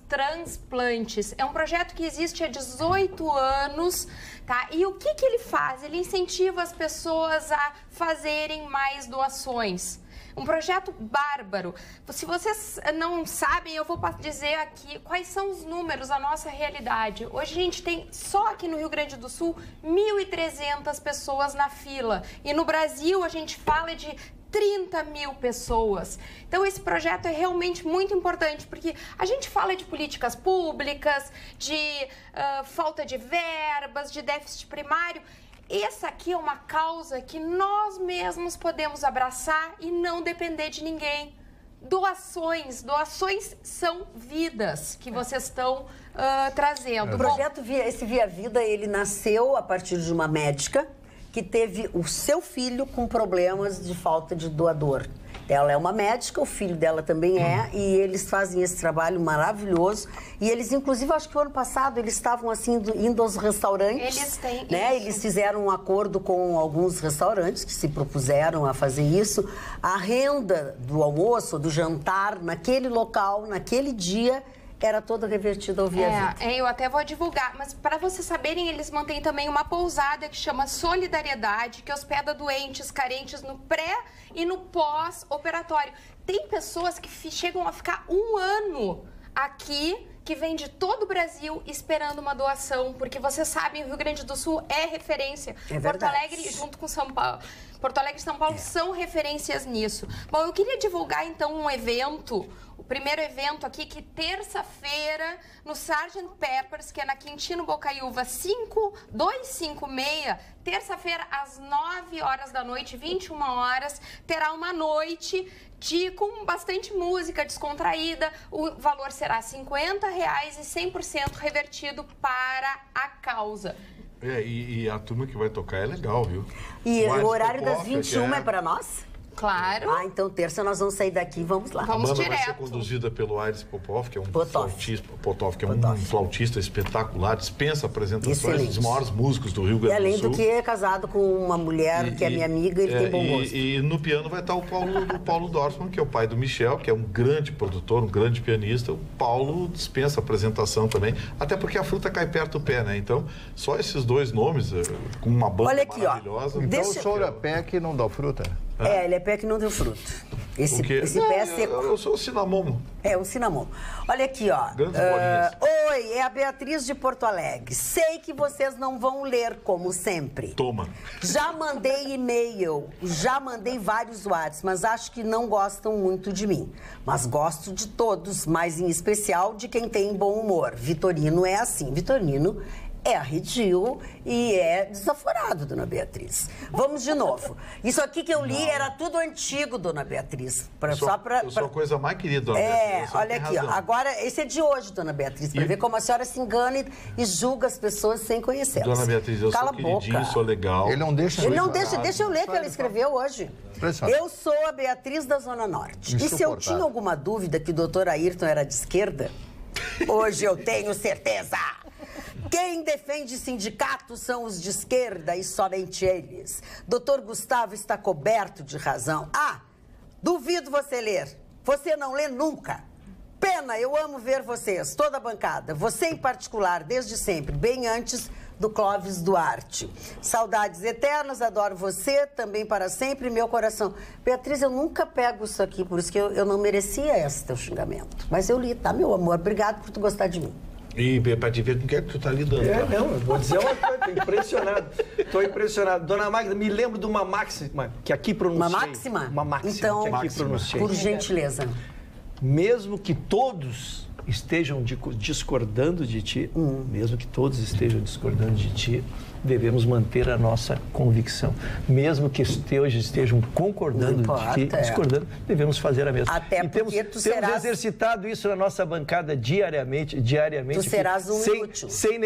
transplantes. É um projeto que existe há 18 anos, tá? E o que ele faz? Ele incentiva as pessoas a fazerem mais doações. Um projeto bárbaro. Se vocês não sabem, eu vou dizer aqui quais são os números da nossa realidade. Hoje a gente tem, só aqui no Rio Grande do Sul, 1.300 pessoas na fila. E no Brasil a gente fala de 30 mil pessoas. Então, esse projeto é realmente muito importante, porque a gente fala de políticas públicas, de falta de verbas, de déficit primário. Essa aqui é uma causa que nós mesmos podemos abraçar e não depender de ninguém. Doações são vidas que vocês estão trazendo. O projeto esse Via Vida, ele nasceu a partir de uma médica que teve o seu filho com problemas de falta de doador. Ela é uma médica, o filho dela também é, e eles fazem esse trabalho maravilhoso. E eles, inclusive, acho que o ano passado, eles estavam assim, indo aos restaurantes. Eles têm né? isso. Eles fizeram um acordo com alguns restaurantes que se propuseram a fazer isso. A renda do almoço, do jantar, naquele local, naquele dia, era todo revertido ao Via Vida. Eu até vou divulgar, mas para vocês saberem, eles mantêm também uma pousada que chama Solidariedade, que hospeda doentes, carentes no pré e no pós-operatório. Tem pessoas que chegam a ficar 1 ano aqui, que vem de todo o Brasil esperando uma doação, porque vocês sabem, o Rio Grande do Sul é referência. Porto Alegre, junto com São Paulo. Porto Alegre e São Paulo são referências nisso. Bom, eu queria divulgar então um evento, o primeiro evento aqui, que terça-feira, no Sgt. Peppers, que é na Quintino Bocaiúva 5256, terça-feira às 9 horas da noite, 21 horas, terá uma noite com bastante música descontraída. O valor será R$50 e 100% revertido para a causa. E a turma que vai tocar é legal, viu? E o horário das 21 é para nós? Claro. Então terça nós vamos sair daqui e vamos lá. Vamos direto. Vai ser conduzida pelo Aires Popov, que é um flautista espetacular, dispensa apresentações dos maiores músicos do Rio Grande do Sul. E além do que é casado com uma mulher que é minha amiga, ele tem bom gosto. E no piano vai estar o Paulo Dorsman, que é o pai do Michel, que é um grande produtor, um grande pianista. O Paulo dispensa apresentação também, até porque a fruta cai perto do pé, né? Então, só esses dois nomes, com uma banda maravilhosa. Então o senhor é pé que não dá fruta? Ele é pé que não deu fruto. Esse pé é seco. Eu sou o cinamomo. O cinamomo. Olha aqui, ó. Oi, é a Beatriz de Porto Alegre. Sei que vocês não vão ler, como sempre. Toma. Já mandei e-mail, já mandei vários WhatsApp, mas acho que não gostam muito de mim. Mas gosto de todos, mas em especial de quem tem bom humor. Vitorino é assim. Vitorino é arredio e é desaforado, dona Beatriz. Vamos de novo. Isso aqui que eu li era tudo antigo, dona Beatriz. Eu sou a coisa mais querida, dona Beatriz. Olha aqui, ó. Agora, esse é de hoje, dona Beatriz, para ver como a senhora se engana e julga as pessoas sem conhecê-las. Dona Beatriz, eu sou queridinho, sou legal. Ele não deixa... Deixa eu ler o que ela escreveu hoje. Eu sou a Beatriz da Zona Norte. E se eu tinha alguma dúvida que o doutor Ayrton era de esquerda, hoje eu tenho certeza. Quem defende sindicatos são os de esquerda e somente eles. Doutor Gustavo está coberto de razão. Duvido você ler. Você não lê nunca. Pena, eu amo ver vocês, toda a bancada. Você em particular, desde sempre, bem antes do Clóvis Duarte. Saudades eternas, adoro você, também para sempre, meu coração. Beatriz, eu nunca pego isso aqui, por isso que eu não merecia esse teu xingamento. Mas eu li, tá, meu amor? Obrigado por tu gostar de mim. E para te ver com o que é que tu tá lidando. Eu vou dizer uma coisa, tô impressionado. Tô impressionado. Dona Magda, me lembro de uma máxima que aqui pronunciei. Uma máxima? Uma máxima então, que aqui pronunciei. Por gentileza. Mesmo que todos estejam discordando de ti, mesmo que todos estejam discordando de ti, devemos manter a nossa convicção. Mesmo que estejam concordando de ti, discordando, devemos fazer a mesma. Até e porque temos exercitado isso na nossa bancada diariamente. Tu serás um inútil. Sem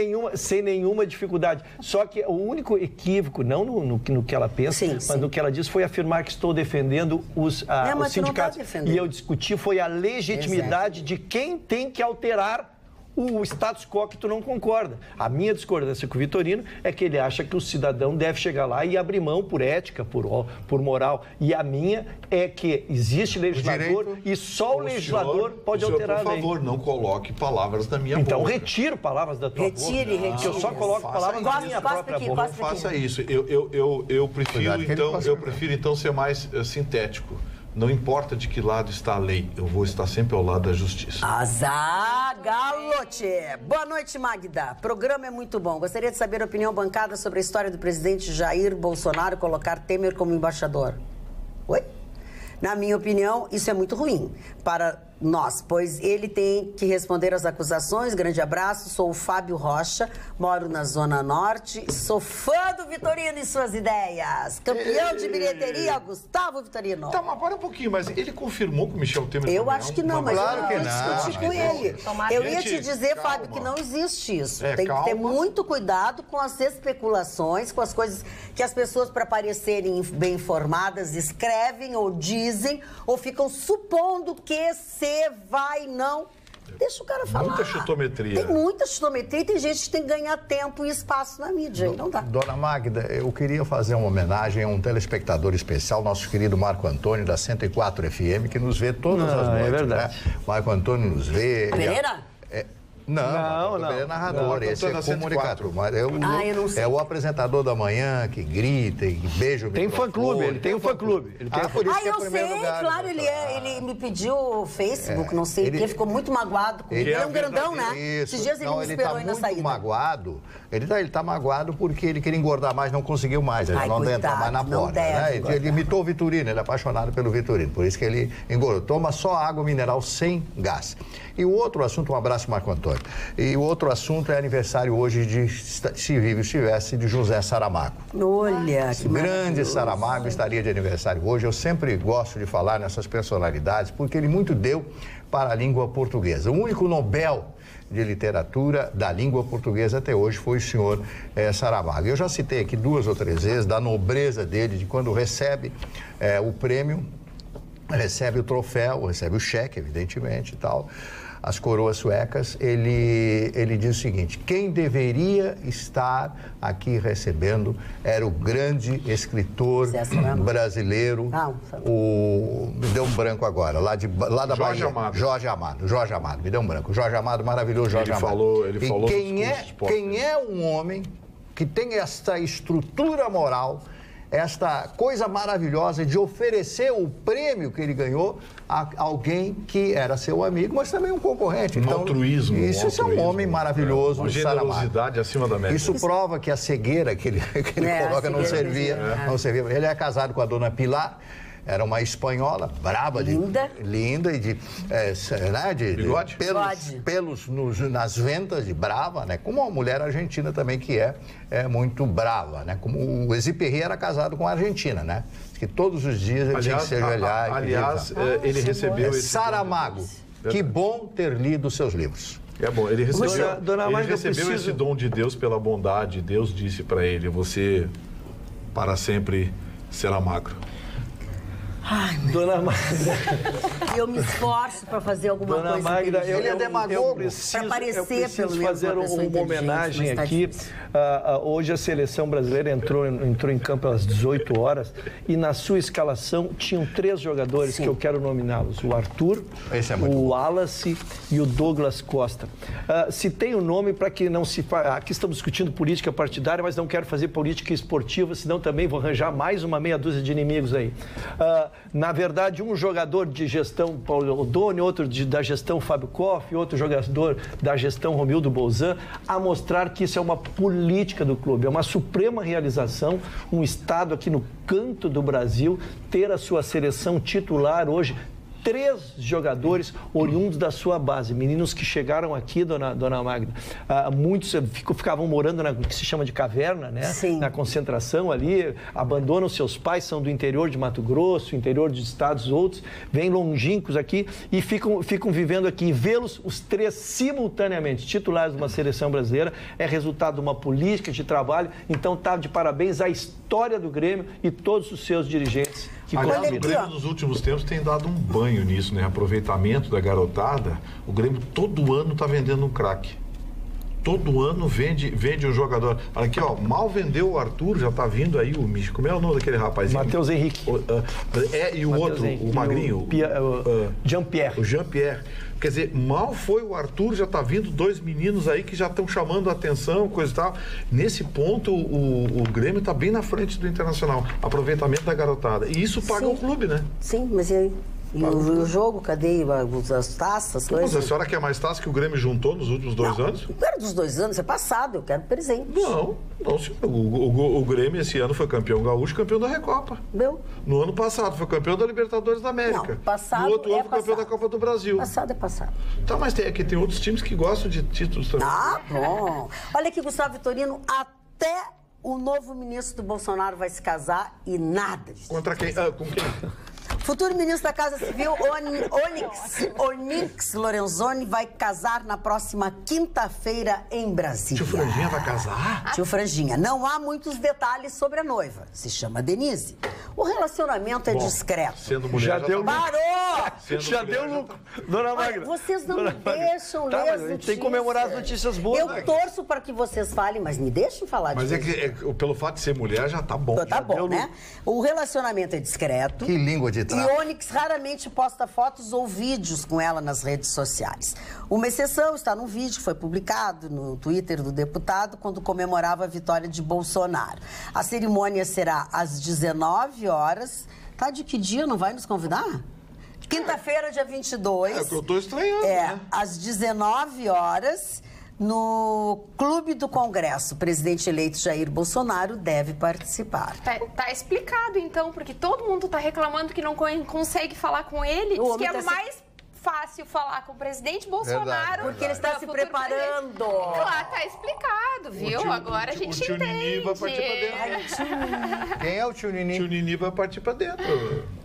nenhuma dificuldade. Só que o único equívoco, não no que ela pensa, mas no que ela diz, foi afirmar que estou defendendo os sindicatos. E eu discuti foi a legitimidade de quem tem que alterar o status quo que tu não concorda. A minha discordância com o Vitorino é que ele acha que o cidadão deve chegar lá e abrir mão por ética, por moral. E a minha é que existe legislador e só o legislador pode alterar a lei. Por favor, não coloque palavras na minha boca. Então, retiro palavras da tua boca. Retire. Porque eu só coloco palavras na minha própria boca. Não faça isso. Eu prefiro, então, ser mais sintético. Não importa de que lado está a lei, eu vou estar sempre ao lado da justiça. Azar, galote! Boa noite, Magda. O programa é muito bom. Gostaria de saber a opinião bancada sobre a história do presidente Jair Bolsonaro colocar Temer como embaixador. Oi? Na minha opinião, isso é muito ruim para nós, pois ele tem que responder às acusações. Grande abraço, sou o Fábio Rocha, moro na Zona Norte, sou fã do Vitorino e suas ideias. Campeão de bilheteria, Gustavo Vitorino. Tá, mas para um pouquinho, mas ele confirmou que o Michel Temer... Eu acho que não, mas claro que eu não discutir com ele. Eu ia te dizer, Fábio, que não existe isso. Tem que ter muito cuidado com as especulações, com as coisas que as pessoas, para parecerem bem informadas, escrevem ou dizem, ou ficam supondo que se vai, não. Deixa o cara falar. Muita chutometria. Tem muita chutometria e tem gente que tem que ganhar tempo e espaço na mídia. Não dá. Dona Magda, eu queria fazer uma homenagem a um telespectador especial, nosso querido Marco Antônio, da 104 FM, que nos vê todas as noites. É verdade. Né? Marco Antônio nos vê. Pereira? Não. Ele é narrador, esse é comunicador. Mas eu não sei. É o apresentador da manhã que grita e beija o Tem fã-clube, ele tem um fã-clube. Por isso que é eu sei, lugar, claro, ele me pediu o Facebook, não sei, porque ele ficou muito magoado comigo. Ele é um grandão, né? Isso. Esses dias ele me esperou aí na saída. Ele tá magoado porque ele queria engordar mais, não conseguiu mais, ele não entra mais na porta. Ele imitou o Vitorino, ele é apaixonado pelo Vitorino, por isso que ele engordou. Toma só água mineral sem gás. E o outro assunto, um abraço, Marco Antônio. E o outro assunto é aniversário hoje de Se Vive Estivesse, de José Saramago. Olha, que grande Saramago estaria de aniversário hoje. Eu sempre gosto de falar nessas personalidades, porque ele muito deu para a língua portuguesa. O único Nobel de literatura da língua portuguesa até hoje foi o senhor Saramago. Eu já citei aqui 2 ou 3 vezes da nobreza dele, de quando recebe o prêmio, recebe o troféu, recebe o cheque, evidentemente, e tal, as coroas suecas, ele diz o seguinte: quem deveria estar aqui recebendo era o grande escritor brasileiro, me deu um branco agora, lá da Bahia. Jorge Amado, me deu um branco. Jorge Amado, maravilhoso Jorge Amado. Ele falou quem é um homem que tem esta estrutura moral, esta coisa maravilhosa de oferecer o prêmio que ele ganhou a alguém que era seu amigo, mas também um concorrente. Então, altruísmo. Isso é um homem maravilhoso. Uma generosidade acima da média. Isso prova que a cegueira que ele coloca não servia. Ele é casado com a dona Pilar. Era uma espanhola, braba, linda e de bigode? Pelos nas ventas, de brava, né? Como uma mulher argentina também que é muito brava, né? Como o Exupéry era casado com a Argentina, né? Que todos os dias ele tinha que se ajoelhar. Aliás, ele recebeu esse Saramago, que bom ter lido seus livros. É bom, ele recebeu esse dom de Deus pela bondade. Deus disse para ele: você para sempre será magro. Ai, Dona Magda. Eu me esforço para fazer alguma Dona coisa. Magda, ele é demagogo. Para preciso fazer uma homenagem aqui. Hoje a seleção brasileira entrou em campo às 18 horas e na sua escalação tinham 3 jogadores que eu quero nominá-los: o Arthur, o Wallace e o Douglas Costa. Citei o nome para que não se... Aqui estamos discutindo política partidária, mas não quero fazer política esportiva, senão também vou arranjar mais uma meia dúzia de inimigos aí. Na verdade, um jogador de gestão, Paulo Odoni, outro da gestão, Fábio Koff, outro jogador da gestão, Romildo Bolzan, a mostrar que isso é uma política do clube, é uma suprema realização, um estado aqui no canto do Brasil, ter a sua seleção titular hoje, 3 jogadores oriundos da sua base, meninos que chegaram aqui, dona Magda. Muitos ficavam morando na que se chama de caverna, né? Sim. Na concentração ali, abandonam seus pais, são do interior de Mato Grosso, interior de estados outros, vêm longínquos aqui e ficam vivendo aqui. E vê-los, os 3 simultaneamente titulares de uma seleção brasileira, é resultado de uma política de trabalho. Então, tá de parabéns à história do Grêmio e todos os seus dirigentes. Aliás, o Grêmio nos últimos tempos tem dado um banho nisso, né? Aproveitamento da garotada. O Grêmio todo ano está vendendo um craque. Todo ano vende um jogador. Olha aqui, ó, mal vendeu o Arthur, já está vindo aí o Micho. Como é o nome daquele rapazinho? Matheus Henrique. E o outro, o magrinho? Jean-Pierre. O Jean-Pierre. Quer dizer, mal foi o Arthur, já está vindo 2 meninos aí que já estão chamando a atenção, coisa e tal. Nesse ponto, o Grêmio está bem na frente do Internacional. Aproveitamento da garotada. E isso paga o clube, né? Sim, mas e aí? E o jogo, cadê as taças? Mas a senhora quer mais taças que o Grêmio juntou nos últimos 2 anos? Não quero dos 2 anos, é passado, eu quero presente. Não, senhor. O Grêmio esse ano foi campeão gaúcho, campeão da Recopa. No ano passado foi campeão da Libertadores da América. Não, passado no outro ano foi campeão da Copa do Brasil. Passado é passado. Tá, mas tem outros times que gostam de títulos também. Ah, bom. Olha aqui, Gustavo Vitorino, até o novo ministro do Bolsonaro vai se casar e nada disso. Contra quem? Com quem? Futuro ministro da Casa Civil, Onyx Lorenzoni, vai casar na próxima quinta-feira em Brasília. Tio Franjinha vai casar? Tio Franjinha. Não há muitos detalhes sobre a noiva. Se chama Denise. O relacionamento é discreto. Sendo mulher Já deu lucro. Parou! Já deu lucro. Dona Magda. Vocês não me deixam ler as A notícias. gente tem que comemorar as notícias boas. Eu torço para que vocês falem, mas me deixem falar Mas disso. pelo fato de ser mulher já tá bom. Tá bom, né? O relacionamento é discreto. Que língua de E trapo. Onyx raramente posta fotos ou vídeos com ela nas redes sociais. Uma exceção está num vídeo que foi publicado no Twitter do deputado quando comemorava a vitória de Bolsonaro. A cerimônia será às 19 horas. Tá de que dia? Não vai nos convidar? Quinta-feira, dia 22. É que eu tô estranhando, né? Às 19 horas, no Clube do Congresso. O presidente eleito Jair Bolsonaro deve participar. Tá explicado, então, porque todo mundo tá reclamando que não consegue falar com ele. Diz que é mais fácil falar com o presidente Bolsonaro. Verdade. Porque ele está se preparando. Claro, tá explicado, viu? Agora a gente O tio entende. Nini vai partir pra dentro. Quem é o tio Nini? O tio Nini vai partir pra dentro.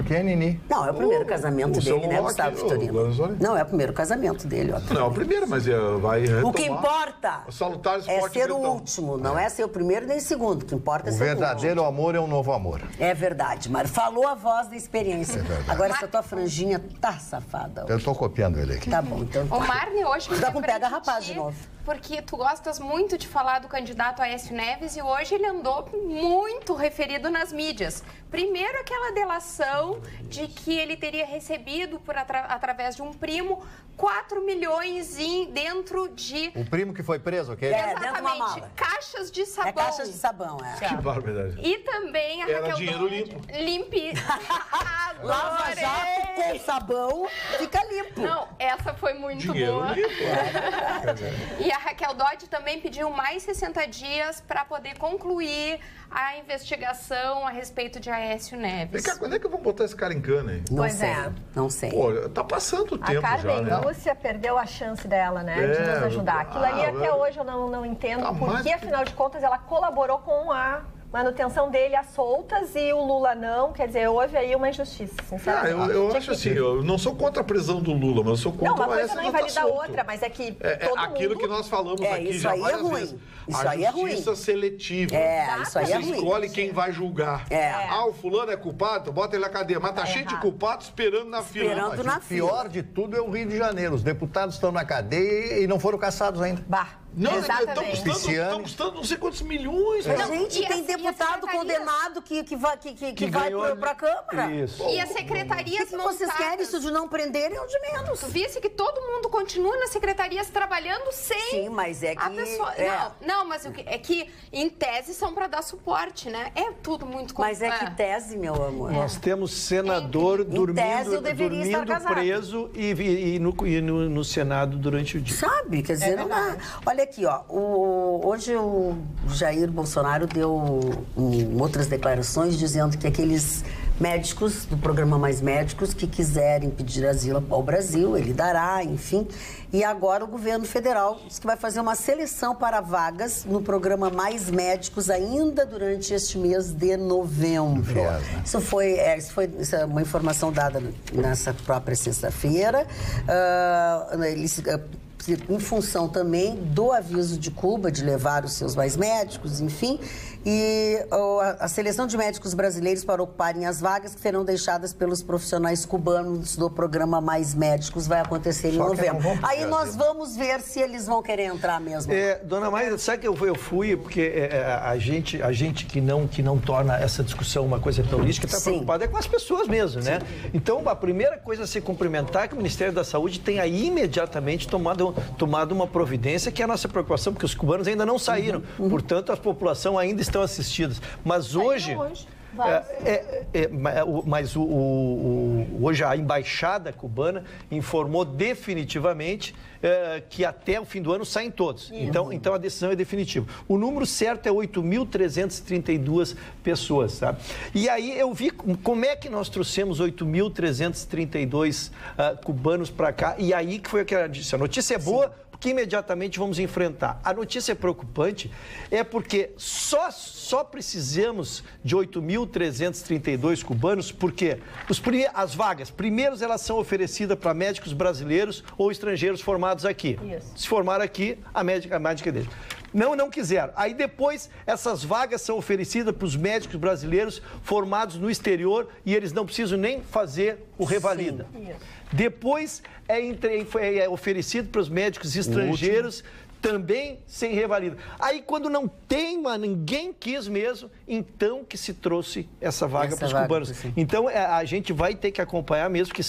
Quem é Nini? Não, é o primeiro casamento o seu dele, né, Loki, Gustavo o Vitorino? Lorenzoni. Não, é o primeiro casamento dele, ó. Não é o primeiro, mas vai retomar. O que importa Salutares é Forte ser o Bretão. último, não é ser o primeiro nem o segundo. O que importa é O ser verdadeiro o último. amor é um novo amor. É verdade, Mário. Falou a voz da experiência. verdade. Agora, essa tua franjinha tá safada. Eu tô copiando ele aqui. Tá bom, então. O Marne hoje Dá com queria pega pra rapaz ti, de novo. Porque tu gostas muito de falar do candidato Aécio Neves e hoje ele andou muito referido nas mídias. Primeiro, aquela delação de que ele teria recebido, através de um primo, 4 milhões dentro de... O primo que foi preso, ok? É, dentro de uma Exatamente, mala. caixas de sabão. É caixa de sabão, é. Que barbaridade. E também a Era Raquel dinheiro Dodge. limpo. Lava Adorei. jato com sabão, fica limpo. Não, essa foi muito Dinheiro boa. limpo. E a Raquel Dodge também pediu mais 60 dias para poder concluir a investigação a respeito de Aécio Neves. Vem cá, quando é que vão botar esse cara em cana, hein? Não Pois sei, é. não sei. Pô, tá passando o A tempo Carmen já, né? Lúcia perdeu a chance dela, né, de nos ajudar. Aquilo ali até hoje eu não entendo, Tá mais porque que- afinal de contas ela colaborou com a manutenção dele às soltas e o Lula não. Quer dizer, houve aí uma injustiça, sinceramente. Eu Tinha acho que- assim, eu não sou contra a prisão do Lula, mas eu sou contra Não, uma o coisa Aécio não não tá invalida a solto. outra, mas é que É todo aquilo mundo... que nós falamos É, aqui isso já aí é várias ruim. vezes. Isso a aí é ruim. justiça seletiva. É, isso aí é Você ruim. escolhe quem vai julgar. É. Ah, o fulano é culpado, bota ele na cadeia. Mas tá cheio de errado. culpados esperando na fila. Esperando Mas na o pior de tudo é o Rio de Janeiro. Os deputados estão na cadeia e não foram caçados ainda. Bah, Não, exatamente. estão custando não sei quantos milhões. fila. Não, Gente, e tem a deputado secretaria? condenado que vai ganhou- pra Câmara. Isso. E as O secretarias que vocês montadas? querem? Isso de não prenderem é o de menos. Tu visse que todo mundo continua nas secretarias trabalhando sem Sim, mas é que... a pessoa. é. Não, mas é que em tese são para dar suporte, né? É tudo muito Mas é que tese, meu amor. Nós temos senador Em tese, eu deveria estar dormindo casada. preso e no Senado durante o dia. Sabe? Quer dizer, não dá. Olha aqui, ó. Hoje o Jair Bolsonaro deu outras declarações dizendo que aqueles médicos do programa Mais Médicos que quiserem pedir asilo ao Brasil, ele dará, enfim. E agora o governo federal diz que vai fazer uma seleção para vagas no programa Mais Médicos ainda durante este mês de novembro. Aliás, né? Isso é uma informação dada nessa própria sexta-feira. Eles em função também do aviso de Cuba de levar os seus mais médicos, enfim, e a seleção de médicos brasileiros para ocuparem as vagas que serão deixadas pelos profissionais cubanos do programa Mais Médicos vai acontecer em Só que novembro. não vão pro Aí Brasil. nós vamos ver se eles vão querer entrar mesmo. Dona Maia, sabe que eu fui porque a gente que não torna essa discussão uma coisa política está Sim. preocupada com as pessoas mesmo, né? Então, a primeira coisa a se cumprimentar é que o Ministério da Saúde tenha imediatamente tomado uma providência, que é a nossa preocupação, porque os cubanos ainda não saíram, portanto, a população ainda estão assistidas. Mas hoje... Mas hoje a embaixada cubana informou definitivamente que até o fim do ano saem todos. Então a decisão é definitiva. O número certo é 8.332 pessoas, sabe? E aí eu vi como é que nós trouxemos 8.332 cubanos para cá, e aí que foi o que ela disse. A notícia é boa, que imediatamente vamos enfrentar. A notícia preocupante é porque só precisamos de 8.332 cubanos, porque as vagas, primeiros elas são oferecidas para médicos brasileiros ou estrangeiros formados aqui. Isso. Se formaram aqui, a médica é deles. Não quiseram. Aí depois essas vagas são oferecidas para os médicos brasileiros formados no exterior e eles não precisam nem fazer o revalida. Depois é oferecido para os médicos estrangeiros também sem revalida. Aí quando não tem, mas ninguém quis mesmo, então que se trouxe essa vaga para os cubanos. Então a gente vai ter que acompanhar mesmo, que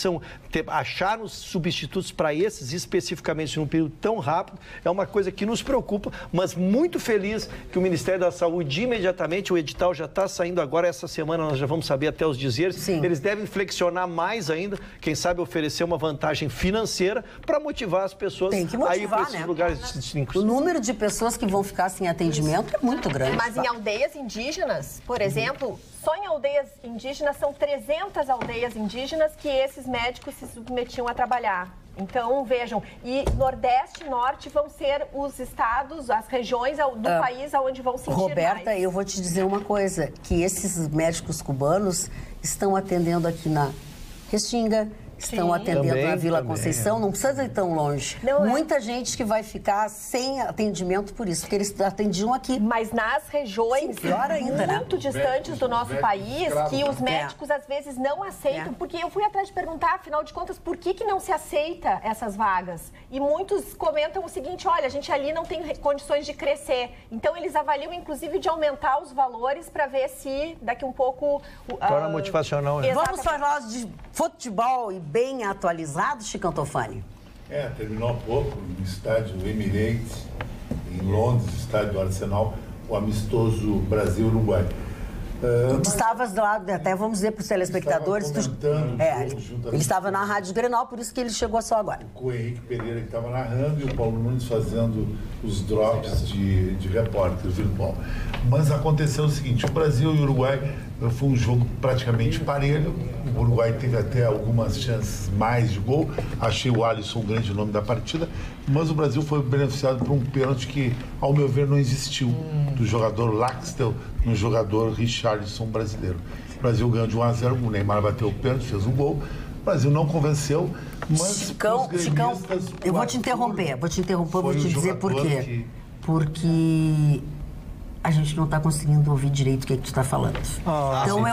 achar os substitutos para esses, especificamente num período tão rápido, é uma coisa que nos preocupa, mas muito feliz que o Ministério da Saúde imediatamente, o edital já está saindo agora, essa semana nós já vamos saber até os dizeres, eles devem flexionar mais ainda, quem sabe oferecer uma vantagem financeira para motivar as pessoas a ir para esses lugares distintos. O número de pessoas que vão ficar sem atendimento é muito grande. Mas em aldeias indígenas, por exemplo, só em aldeias indígenas são 300 aldeias indígenas que esses médicos se submetiam a trabalhar. Então, vejam, e Nordeste e Norte vão ser os estados, as regiões do país onde vão sentir Roberta, mais. eu vou te dizer uma coisa, que esses médicos cubanos estão atendendo aqui na Restinga, estão atendendo na Vila Conceição, não precisa ir tão longe. Muita gente que vai ficar sem atendimento por isso, porque eles atendiam aqui. Mas nas regiões pior ainda, muito distantes do nosso país, que os médicos às vezes não aceitam, porque eu fui atrás de perguntar, afinal de contas, por que não se aceita essas vagas? E muitos comentam o seguinte, olha, a gente ali não tem condições de crescer. Então eles avaliam, inclusive, de aumentar os valores para ver se daqui um pouco... Torna motivacional, né? Vamos falar de futebol e bem atualizado, Chicão Tofani? Terminou há pouco no estádio Emirates, em Londres, estádio do Arsenal, o amistoso Brasil-Uruguai. Estavas lá, até vamos dizer para os telespectadores. Ele estava na Rádio Grenal, por isso que ele chegou só agora. Com o Henrique Pereira, que estava narrando, e o Paulo Nunes fazendo os drops de repórter virtual. Mas aconteceu o seguinte: o Brasil e o Uruguai foi um jogo praticamente parelho. O Uruguai teve até algumas chances mais de gol. Achei o Alisson o grande nome da partida. Mas o Brasil foi beneficiado por um pênalti que, ao meu ver, não existiu. Do jogador Laxtel no jogador Richarlison brasileiro. O Brasil ganhou de 1-0, o Neymar bateu o pênalti, fez um gol. O Brasil não convenceu, mas... Chicão, eu vou te interromper, vou te dizer por quê. Porque a gente não está conseguindo ouvir direito o que tu está falando. Então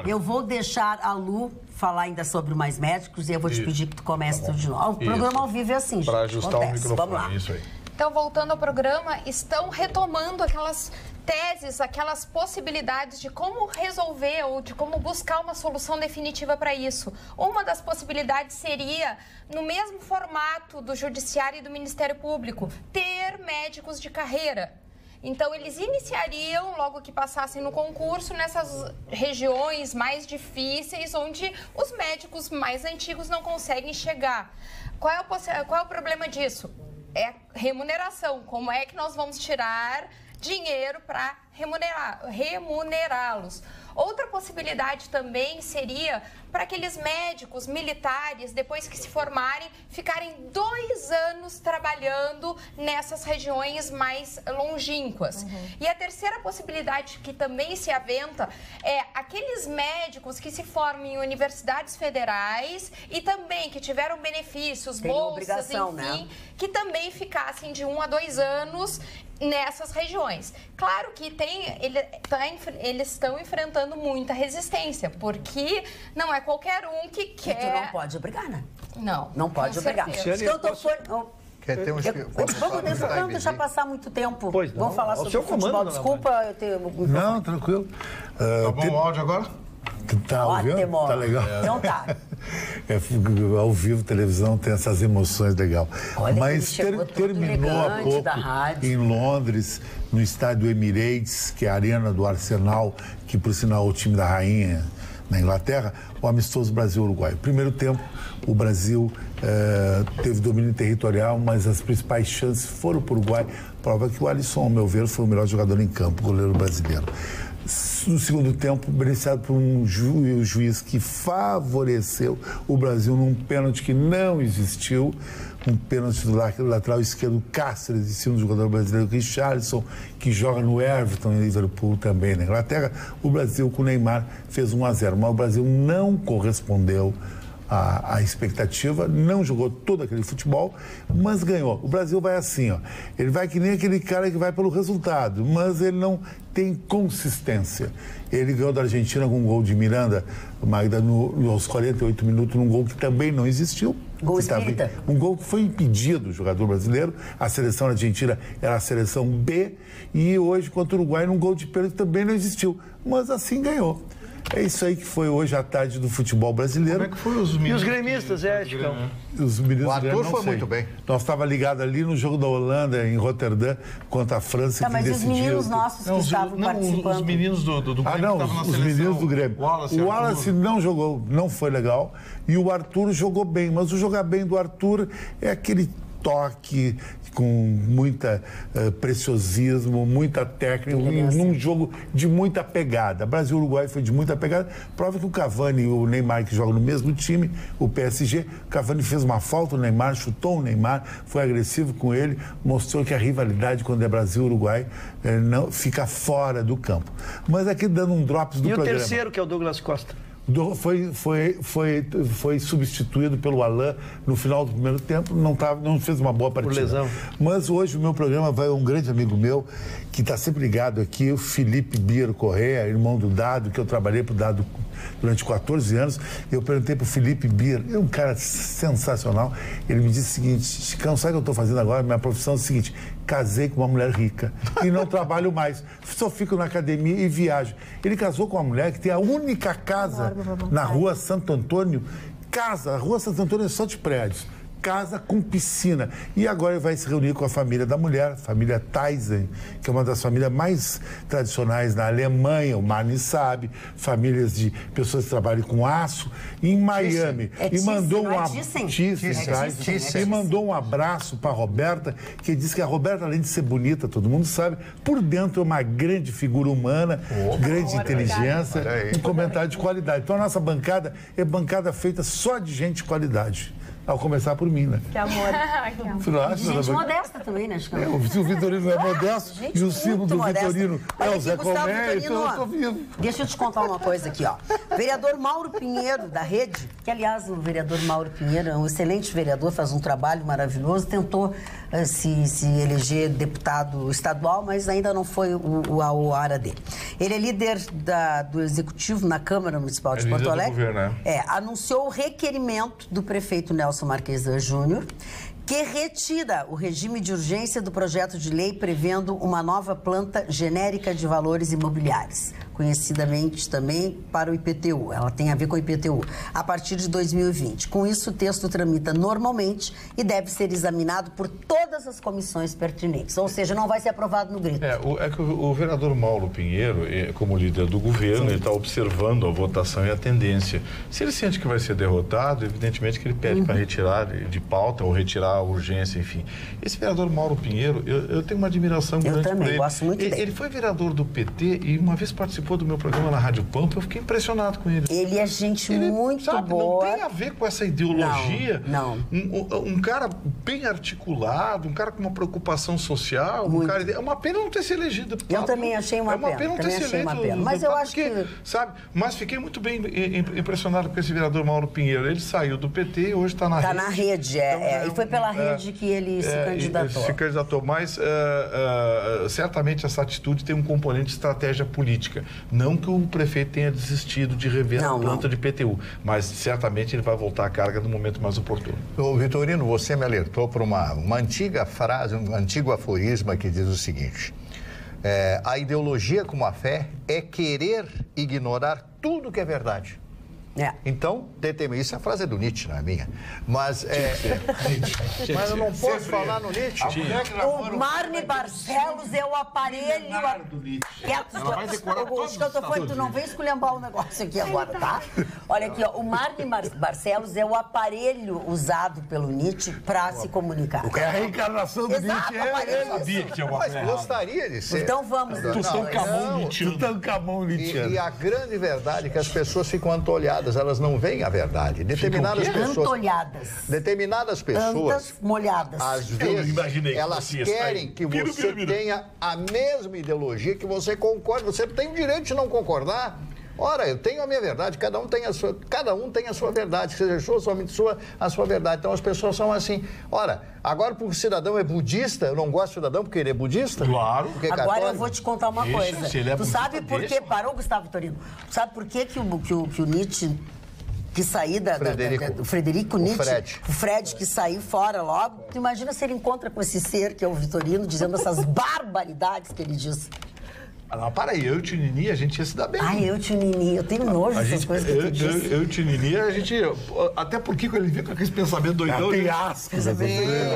eu vou deixar a Lu falar ainda sobre mais médicos e eu vou te pedir que tu comece tudo de novo. O programa ao vivo é assim, gente. Para ajustar o microfone, vamos lá. Isso aí. Então, voltando ao programa, estão retomando aquelas teses, aquelas possibilidades de como resolver ou de como buscar uma solução definitiva para isso. Uma das possibilidades seria, no mesmo formato do Judiciário e do Ministério Público, ter médicos de carreira. Então, eles iniciariam, logo que passassem no concurso, nessas regiões mais difíceis, onde os médicos mais antigos não conseguem chegar. Qual é o problema disso? É remuneração. Como é que nós vamos tirar dinheiro para remunerá-los? Outra possibilidade também seria para aqueles médicos militares, depois que se formarem, ficarem 2 anos trabalhando nessas regiões mais longínquas. E a terceira possibilidade que também se aventa é aqueles médicos que se formam em universidades federais e também que tiveram benefícios, bolsas, enfim, que também ficassem de 1 a 2 anos nessas regiões. Claro que eles estão enfrentando muita resistência, porque não é qualquer um que quer... E tu não pode obrigar, né? Não pode obrigar. Quer ter Vamos deixar passar muito tempo. Vamos falar sobre o Comando, futebol. Desculpa eu ter... Não, tranquilo. Tá bom o áudio agora? Tá ouvindo? Tá legal. Então tá. Ao vivo, televisão, tem essas emoções legal. Olha, mas terminou há pouco em Londres, no estádio Emirates, que é a arena do Arsenal, que por sinal é o time da rainha na Inglaterra, o amistoso Brasil-Uruguai. Primeiro tempo, o Brasil teve domínio territorial, mas as principais chances foram para o Uruguai. Prova que o Alisson, ao meu ver, foi o melhor jogador em campo, goleiro brasileiro. No segundo tempo, beneficiado por um juiz que favoreceu o Brasil num pênalti que não existiu, um pênalti do lateral esquerdo Cáceres, em cima do jogador brasileiro Richarlison, que joga no Everton e Liverpool também na Inglaterra. O Brasil, com o Neymar, fez 1-0, mas o Brasil não correspondeu a expectativa, não jogou todo aquele futebol, mas ganhou. O Brasil vai assim, ó. Ele vai que nem aquele cara que vai pelo resultado, mas ele não tem consistência. Ele ganhou da Argentina com um gol de Miranda, Magda, aos 48 minutos, num gol que também não existiu. Gol espírita. Um gol que foi impedido do jogador brasileiro. A seleção argentina era a seleção B e hoje contra o Uruguai num gol de pênalti também não existiu. Mas assim ganhou. É isso aí que foi hoje a tarde do futebol brasileiro. Como é que foi os meninos? E os gremistas, Chicão? Os meninos o Arthur foi muito bem. Nós estávamos ligados ali no jogo da Holanda, em Roterdã, contra a França, que mas decidiu. Mas os meninos nossos que estavam participando. Os meninos do Grêmio estavam na seleção. Os meninos do Grêmio. O Wallace não jogou, não foi legal. E o Arthur jogou bem. Mas o jogar bem do Arthur é aquele toque com muita preciosismo, muita técnica, num jogo de muita pegada. Brasil-Uruguai foi de muita pegada. Prova que o Cavani e o Neymar, que jogam no mesmo time, o PSG, o Cavani fez uma falta, o Neymar chutou o Neymar, foi agressivo com ele, mostrou que a rivalidade quando é Brasil-Uruguai não fica fora do campo. Mas aqui dando um drops do programa. E o terceiro, que é o Douglas Costa? Foi substituído pelo Alain no final do primeiro tempo, não fez uma boa partida. Por lesão. Mas hoje o meu programa vai um grande amigo meu, que está sempre ligado aqui, o Felipe Bier Correia, irmão do Dado, que eu trabalhei para o Dado durante 14 anos. Eu perguntei para o Felipe Bier, é um cara sensacional, ele me disse o seguinte: Chicão, sabe o que eu estou fazendo agora? Minha profissão é o seguinte: casei com uma mulher rica e não trabalho mais, só fico na academia e viajo. Ele casou com uma mulher que tem a única casa na rua Santo Antônio, a rua Santo Antônio é só de prédios, casa com piscina. E agora ele vai se reunir com a família da mulher, a família Tyson, que é uma das famílias mais tradicionais na Alemanha, o Marni sabe, famílias de pessoas que trabalham com aço, em Miami. E mandou um abraço para a Roberta, que disse que a Roberta, além de ser bonita, todo mundo sabe, por dentro é uma grande figura humana, grande inteligência, um comentário de qualidade. Então a nossa bancada é bancada feita só de gente de qualidade. Ao começar por mim, né? Que amor. Gente modesta também, né, Chico? O Vitorino é modesto e o símbolo do Vitorino é o Zé Colmeia, então eu tô vivo. Deixa eu te contar uma coisa aqui, ó. Vereador Mauro Pinheiro, da Rede, que aliás o vereador Mauro Pinheiro é um excelente vereador, faz um trabalho maravilhoso, tentou se eleger deputado estadual, mas ainda não foi a hora dele. Ele é líder do Executivo na Câmara Municipal de Porto Alegre. Governo, anunciou o requerimento do prefeito Nelson Marquesan Júnior, que retira o regime de urgência do projeto de lei prevendo uma nova planta genérica de valores imobiliários, conhecidamente também para o IPTU. Ela tem a ver com o IPTU, a partir de 2020. Com isso, o texto tramita normalmente e deve ser examinado por todas as comissões pertinentes. Ou seja, não vai ser aprovado no grito. É que o vereador Mauro Pinheiro, como líder do governo, ele está observando a votação e a tendência. Se ele sente que vai ser derrotado, evidentemente que ele pede para retirar de pauta ou retirar a urgência, enfim. Esse vereador Mauro Pinheiro, eu tenho uma admiração grande por ele. Eu também gosto muito dele. Ele foi vereador do PT e uma vez participou do meu programa na Rádio Pampa, eu fiquei impressionado com ele. Ele é gente muito boa. Não tem a ver com essa ideologia. Não. Um cara bem articulado, um cara com uma preocupação social, é uma pena não ter se elegido. Eu também achei uma pena. É uma pena não ter se elegido. Mas eu acho que... Sabe? Mas fiquei muito bem impressionado com esse vereador Mauro Pinheiro. Ele saiu do PT e hoje está na rede. Está na rede, e foi pela rede que ele se candidatou. Se candidatou, mas certamente essa atitude tem um componente de estratégia política. Não que o prefeito tenha desistido de rever a planta de IPTU, mas certamente ele vai voltar à carga no momento mais oportuno. Ô, Vitorino, você me alertou para uma antiga frase, um antigo aforisma que diz o seguinte: a ideologia como a fé é querer ignorar tudo que é verdade. Então, isso é a frase do Nietzsche, não é minha. Mas mas eu não posso falar no Nietzsche. O Marni Barcelos é o aparelho. Tu não vem esculhambar o negócio aqui agora, tá? Olha aqui, ó. O Marni Barcelos é o aparelho usado pelo Nietzsche para se comunicar. É a reencarnação do Nietzsche. Eu sabia que tinha uma coisa. Mas gostaria de ser. Então vamos. Tutankhamon Nietzsche. E a grande verdade é que as pessoas ficam antolhadas. Elas não veem a verdade. Determinadas pessoas, molhadas. Às vezes, elas querem que você tenha a mesma ideologia, que você concorde. Você tem o direito de não concordar. Ora, eu tenho a minha verdade, cada um tem a sua verdade, seja somente a sua verdade. Então as pessoas são assim. Ora, agora porque o cidadão é budista, eu não gosto do cidadão porque ele é budista? Claro. Porque é agora católico. eu vou te contar uma coisa. Se ele é tu budista, sabe por que parou, Gustavo Vitorino? Tu sabe por que o Nietzsche que sair o Frederico Nietzsche, o Fred que saiu fora logo? Tu imagina se ele encontra com esse ser que é o Vitorino dizendo essas barbaridades que ele diz. Ah, não, para aí, eu e o Tio Nini, a gente ia se dar bem. Ai, eu e o Tio Nini, eu tenho nojo dessas coisas que tu diz. Eu e o Tio Nini, a gente... Até porque quando ele vem com aquele pensamento doidão... Tem aspas.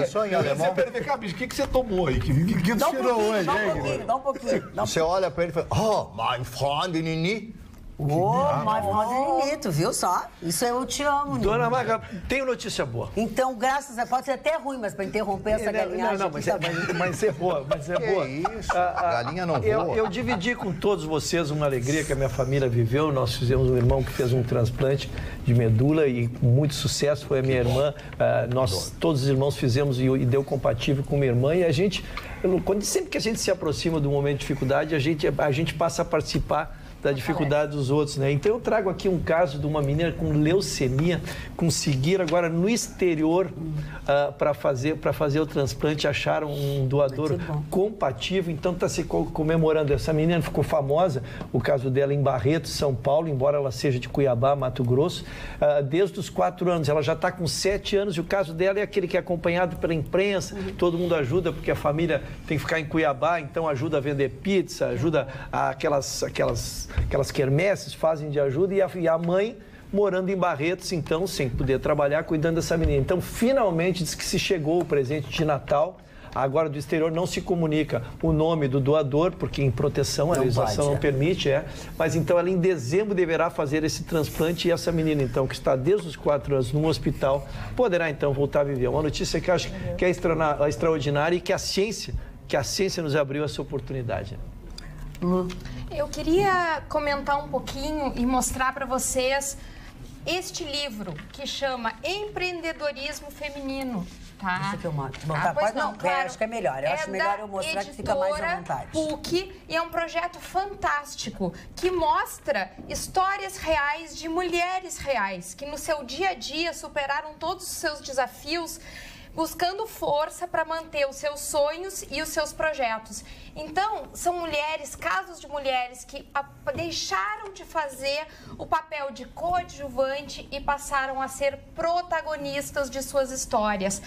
Só em alemão. Vem cá, bicho, o que você tomou aí? Que Dá um tirou hoje, hein? Dá um pouquinho. Você olha pra ele e fala, oh, my Freund Nini. Mas Nini, tu viu só? Isso eu te amo, Nini. Dona Maga, tenho notícia boa. Então, graças a... Pode ser até ruim, mas para interromper essa galinhagem... Não, mas é boa, boa. Isso, a galinha não voa. Eu dividi com todos vocês uma alegria que a minha família viveu. Nós fizemos um irmão que fez um transplante de medula e com muito sucesso foi a minha irmã. Nós, todos os irmãos fizemos e deu compatível com minha irmã. E a gente, sempre que a gente se aproxima de um momento de dificuldade, a gente passa a participar da dificuldade dos outros, né? Então eu trago aqui um caso de uma menina com leucemia, conseguir agora no exterior para fazer o transplante, acharam um doador compatível, então está se comemorando. Essa menina ficou famosa, o caso dela em Barreto, São Paulo, embora ela seja de Cuiabá, Mato Grosso, desde os 4 anos, ela já está com 7 anos e o caso dela é aquele que é acompanhado pela imprensa, todo mundo ajuda porque a família tem que ficar em Cuiabá, então ajuda a vender pizza, ajuda aquelas quermesses fazem de ajuda e a mãe morando em Barretos, então, sem poder trabalhar, cuidando dessa menina. Então, finalmente, diz que se chegou o presente de Natal. Agora, do exterior, não se comunica o nome do doador, porque em proteção a legislação não permite, Mas, então, ela em dezembro deverá fazer esse transplante e essa menina, então, que está desde os 4 anos no hospital, poderá, então, voltar a viver. Uma notícia que eu acho que é extraordinária e que a ciência nos abriu essa oportunidade. Eu queria comentar um pouquinho e mostrar para vocês este livro que chama Empreendedorismo Feminino. Tá? Isso que eu mostro. Claro, acho que é melhor. Eu acho melhor eu mostrar que fica mais à vontade. PUC, e é um projeto fantástico que mostra histórias reais de mulheres reais que no seu dia a dia superaram todos os seus desafios, buscando força para manter os seus sonhos e os seus projetos. Então, são mulheres, casos de mulheres que deixaram de fazer o papel de coadjuvante e passaram a ser protagonistas de suas histórias.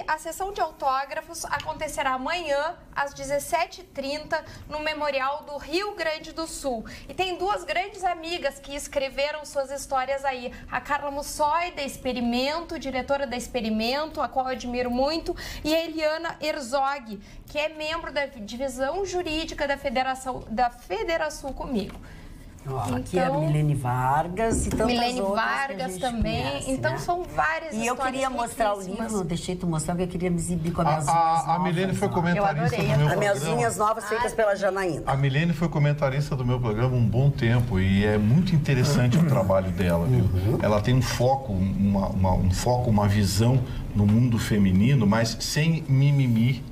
A sessão de autógrafos acontecerá amanhã, às 17h30, no Memorial do Rio Grande do Sul. E tem 2 grandes amigas que escreveram suas histórias aí. A Carla Mussoi, da Experimento, diretora da Experimento, a qual eu admiro muito, e a Eliana Herzog, que é membro da divisão jurídica da Federação comigo. Aqui é a Milene Vargas e tantas Milene outras Vargas que também. Conhece, então né? São várias histórias. E eu queria mostrar o livro, não deixei tu mostrar, porque eu queria me exibir com as minhas unhas novas. A Milene foi comentarista do meu programa. As minhas unhas novas feitas pela Janaína. A Milene foi comentarista do meu programa um bom tempo e é muito interessante o trabalho dela, viu? Ela tem um foco, uma visão no mundo feminino, mas sem mimimi.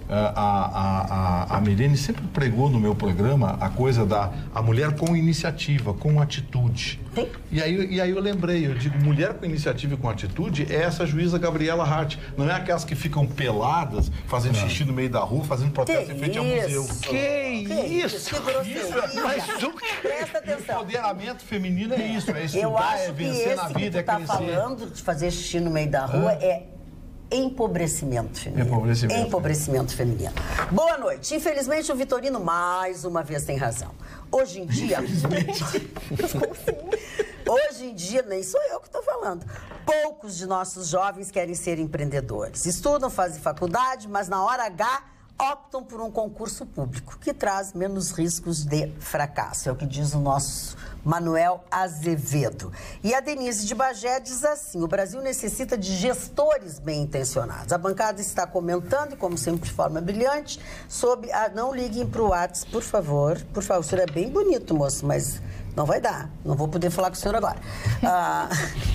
A Milene sempre pregou no meu programa a coisa da mulher com iniciativa, com atitude. Sim. E aí eu lembrei, eu digo, mulher com iniciativa e com atitude é essa juíza Gabriela Hart. Não é aquelas que ficam peladas, fazendo xixi no meio da rua, fazendo protesto em frente ao museu. Que isso? Presta atenção. Empoderamento feminino é isso, é estudar, é vencer na vida, é crescer. Eu acho que esse que tu tá falando de fazer xixi no meio da rua é empobrecimento feminino. Empobrecimento feminino. Boa noite. Infelizmente, o Vitorino mais uma vez tem razão. Hoje em dia... Hoje em dia, nem sou eu que estou falando. Poucos de nossos jovens querem ser empreendedores. Estudam, fazem faculdade, mas na hora H optam por um concurso público, que traz menos riscos de fracasso. É o que diz o nosso Manuel Azevedo. E a Denise de Bagé diz assim: o Brasil necessita de gestores bem intencionados. A bancada está comentando, como sempre de forma brilhante, sobre não liguem para o WhatsApp, por favor. Por favor, o senhor é bem bonito, moço, mas Não vai dar. Não vou poder falar com o senhor agora.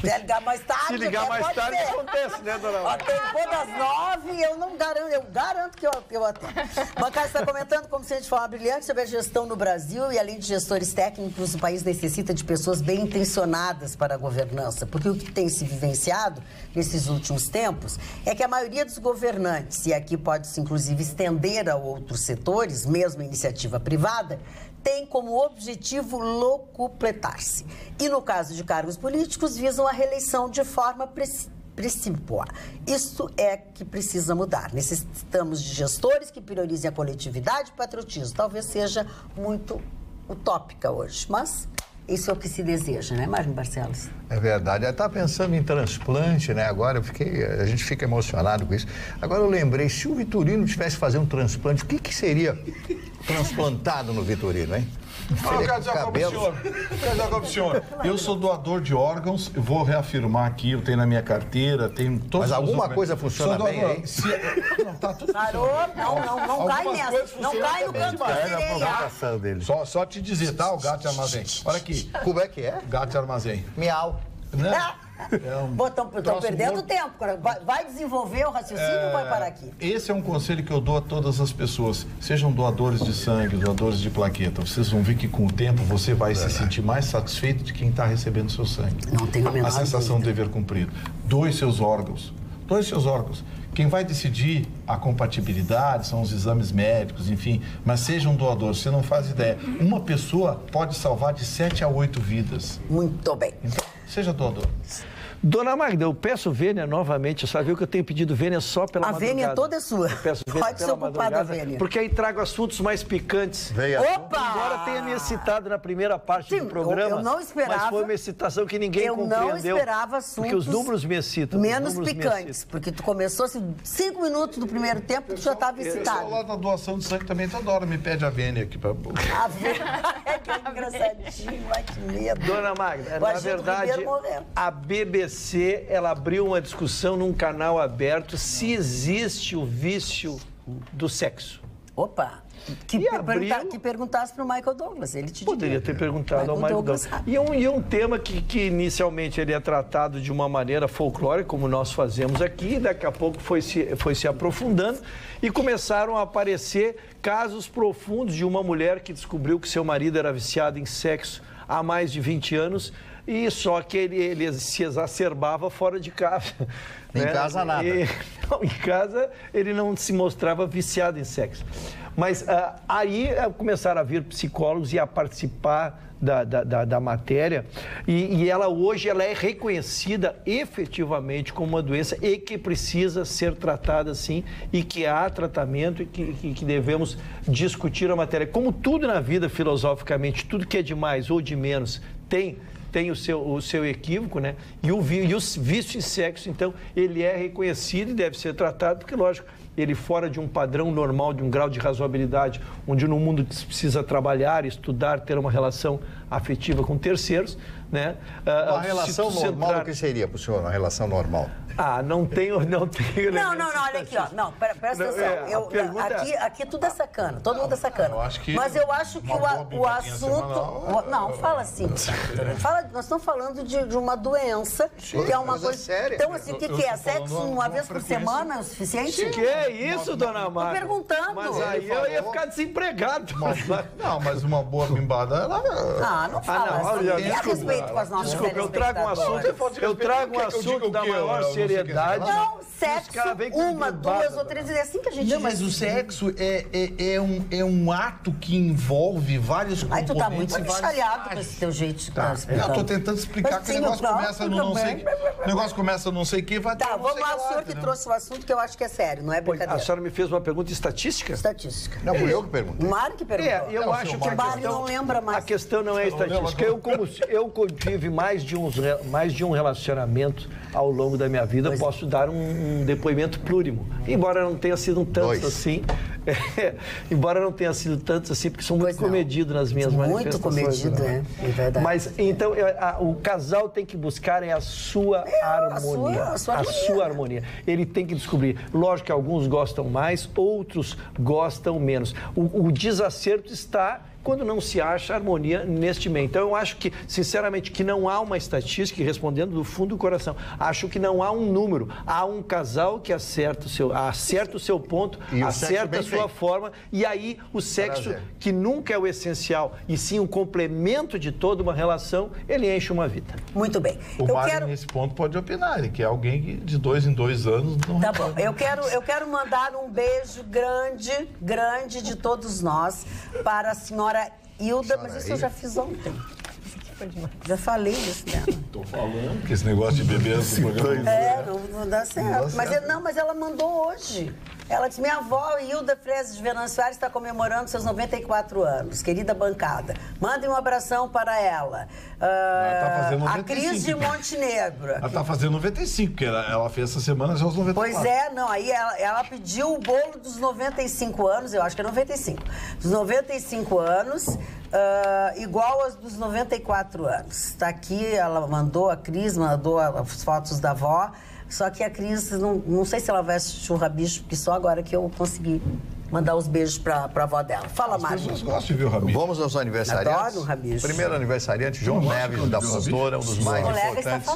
Se ligar mais tarde... Se ligar mais tarde, ser. acontece, né, dona Márcia? Depois das 9, eu não garanto. Eu garanto que eu atendo. Bancário está comentando, como se a gente falar brilhante, sobre a gestão no Brasil e, além de gestores técnicos, o país necessita de pessoas bem intencionadas para a governança. Porque o que tem se vivenciado nesses últimos tempos é que a maioria dos governantes, e aqui pode-se inclusive estender a outros setores, mesmo a iniciativa privada, tem como objetivo locupletar-se. E no caso de cargos políticos, visam a reeleição de forma precípua. Isso é que precisa mudar. Necessitamos de gestores que priorizem a coletividade e o patriotismo. Talvez seja muito utópica hoje, mas isso é o que se deseja, né, Mário Barcelos? É verdade. Eu estava pensando em transplante, né? Agora a gente fica emocionado com isso. Agora eu lembrei, se o Vitorino tivesse que fazer um transplante, o que seria transplantado no Vitorino, hein? Eu quero dizer para o senhor, eu sou doador de órgãos, eu vou reafirmar aqui, eu tenho na minha carteira, tenho todos. Mas alguma coisa funciona bem aí? Não, tá tudo não cai nessa, não cai no canto da sereia. Só te dizer, tá? O gato de armazém. Olha aqui. Como é que é? Gato de armazém. Miau. Né? Estão perdendo tempo. Vai desenvolver o raciocínio ou vai parar aqui? Esse é um conselho que eu dou a todas as pessoas. Sejam doadores de sangue, doadores de plaqueta. Vocês vão ver que com o tempo você vai se sentir mais satisfeito de quem está recebendo seu sangue. Não tenho a menor A sensação de dever cumprido. Doe seus órgãos. Doe seus órgãos. Quem vai decidir a compatibilidade são os exames médicos, enfim. Mas seja um doador, você não faz ideia. Uma pessoa pode salvar de 7 a 8 vidas. Muito bem. Então, seja doador. Dona Magda, eu peço vênia novamente. Você viu que eu tenho pedido vênia só pela madrugada. A vênia toda é sua. Eu peço vênia pode se ocupar da vênia. Porque aí trago assuntos mais picantes. Opa! Embora tenha me excitado na primeira parte do programa. Eu não esperava. Mas foi uma excitação que ninguém compreendeu. Eu não esperava assuntos. Porque os números me excitam. Menos picantes. Porque tu começou assim, 5 minutos do primeiro tempo, tu já estava excitado. O pessoal lá da doação de sangue também toda hora me pede a vênia aqui pra... A vênia é engraçadinho, vai que medo. Dona Magda, na verdade, a BBC, ela abriu uma discussão num canal aberto se existe o vício do sexo. Opa! Que perguntasse para o Michael Douglas, ele te poderia ter perguntado ao Michael Douglas. E um tema que inicialmente ele é tratado de uma maneira folclórica, como nós fazemos aqui, daqui a pouco foi se aprofundando e começaram a aparecer casos profundos de uma mulher que descobriu que seu marido era viciado em sexo há mais de 20 anos e só que ele se exacerbava fora de casa. Em casa nada. Em casa ele não se mostrava viciado em sexo. Mas aí começaram a vir psicólogos e a participar da matéria e ela hoje é reconhecida efetivamente como uma doença e que precisa ser tratada assim e que há tratamento e que devemos discutir a matéria. Como tudo na vida, filosoficamente, tudo que é de mais ou de menos tem o seu equívoco, né? E o vício em sexo, então, ele é reconhecido e deve ser tratado, porque, lógico, ele fora de um padrão normal, de um grau de razoabilidade, onde no mundo se precisa trabalhar, estudar, ter uma relação afetiva com terceiros, né? Uma relação normal, o que seria para o senhor uma relação normal? Não, olha aqui, ó. Não, presta atenção. Aqui tudo é sacana, todo mundo é sacana. Mas eu acho que o assunto... Não, fala assim. Nós estamos falando de uma doença, que é uma coisa séria. Então, assim, o que é? Sexo uma vez por semana é o suficiente? Que é isso, dona Márcia? Tô perguntando. Mas aí eu ia ficar desempregado. Não, mas uma boa bimbada, ela... Não fala assim. Tem respeito com as nossas Desculpa, eu trago um assunto da maior seriedade. Não, sexo, uma, duas ou três, é assim que a gente diz. Não, mas o sexo é um ato que envolve vários componentes. Aí tu tá muito enchalhado com esse teu jeito de estar explicando. Eu tô tentando explicar que o negócio começa no não sei... O negócio começa não sei o que, vai... Tá, vamos lá, o senhor que trouxe o assunto, que eu acho que é sério, não é brincadeira. A senhora me fez uma pergunta estatística? Estatística. Não, fui eu que perguntei. O Mário que perguntou. Eu acho que o Mário não lembra mais. A questão não é estatística. Eu tive mais de um relacionamento ao longo da minha vida, posso dar um depoimento plúrimo. Embora não tenha sido tantos assim. Embora não tenha sido tantos assim, porque sou muito comedido nas minhas manifestações. Muito comedido, é verdade. Mas, então, o casal tem que buscar a sua harmonia. A sua harmonia. Ele tem que descobrir. Lógico que alguns gostam mais, outros gostam menos. O desacerto está quando não se acha harmonia neste meio. Então, eu acho que, sinceramente, que não há uma estatística, respondendo do fundo do coração, acho que não há um número, há um casal que acerta o seu ponto, acerta a sua forma, e aí o sexo, que nunca é o essencial, e sim um complemento de toda uma relação, ele enche uma vida. Muito bem. O Mário, nesse ponto, pode opinar, ele quer alguém que de 2 em 2 anos não... Tá bom, eu quero mandar um beijo grande de todos nós para a senhora Hilda, mas isso eu já fiz ontem. Já falei isso dela. Tô falando que esse negócio de beber antes do programa... não dá certo. Mas ela mandou hoje. Ela disse, minha avó, Hilda Frezes de Venâncio Soares, está comemorando seus 94 anos. Querida bancada, mandem um abração para ela. Ela tá fazendo 95. A Cris de Montenegro. Ela está fazendo 95, porque ela fez essa semana já os 94. Pois é, não, aí ela pediu o bolo dos 95 anos, eu acho que é 95. Dos 95 anos, igual aos dos 94 anos. Está aqui, ela mandou, a Cris mandou as fotos da avó. Só que a Cris, não sei se ela vai assistir o Rabicho, porque só agora que eu consegui mandar os beijos para a avó dela. Fala, Mário. As pessoas gostam de ver o Rabicho. Vamos aos aniversariantes. Adoro o Rabicho. Primeiro aniversariante, João Neves da Fontoura, um dos mais importantes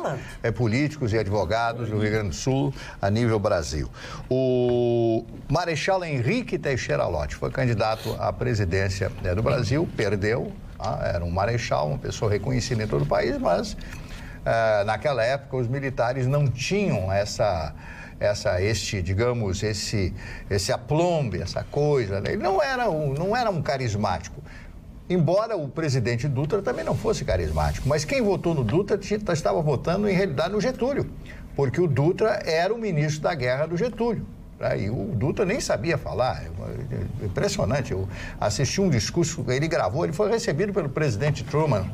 políticos e advogados do Rio Grande do Sul a nível Brasil. O Marechal Henrique Teixeira Lott foi candidato à presidência do Brasil, perdeu. Era um marechal, uma pessoa reconhecida em todo o país, mas... naquela época, os militares não tinham esse aplombe, essa coisa, né? Ele não era um carismático. Embora o presidente Dutra também não fosse carismático. Mas quem votou no Dutra estava votando, em realidade, no Getúlio. Porque o Dutra era o ministro da guerra do Getúlio. E o Dutra nem sabia falar, impressionante. Eu assisti um discurso, ele gravou, ele foi recebido pelo presidente Truman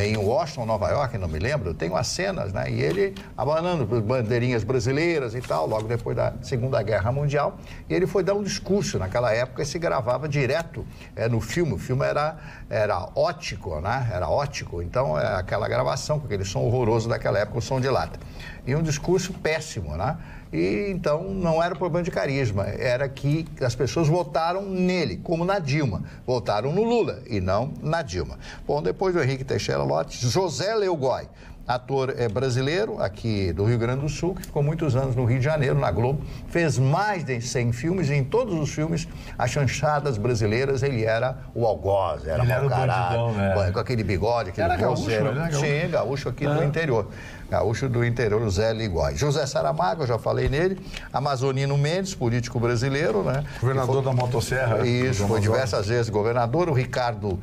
em Washington, Nova York, não me lembro, eu tenho as cenas, né? E ele abanando bandeirinhas brasileiras e tal, logo depois da Segunda Guerra Mundial, e ele foi dar um discurso, naquela época se gravava direto no filme, o filme era ótico, né? Era ótico, então aquela gravação com aquele som horroroso daquela época, o som de lata. E um discurso péssimo, né? E então não era problema de carisma, era que as pessoas votaram nele, como na Dilma. Votaram no Lula e não na Dilma. Bom, depois do Henrique Teixeira Lott, José Leogói, ator brasileiro aqui do Rio Grande do Sul, que ficou muitos anos no Rio de Janeiro, na Globo, fez mais de 100 filmes e em todos os filmes, as chanchadas brasileiras, ele era o algoz, era mau caráter, né? Com aquele bigode, aquele rosto. Sim, gaúcho aqui do interior. Gaúcho do interior, José Leogói. José Saramago, eu já falei nele. Amazonino Mendes, político brasileiro, né? Governador da motosserra. Isso, foi diversas vezes governador. O Ricardo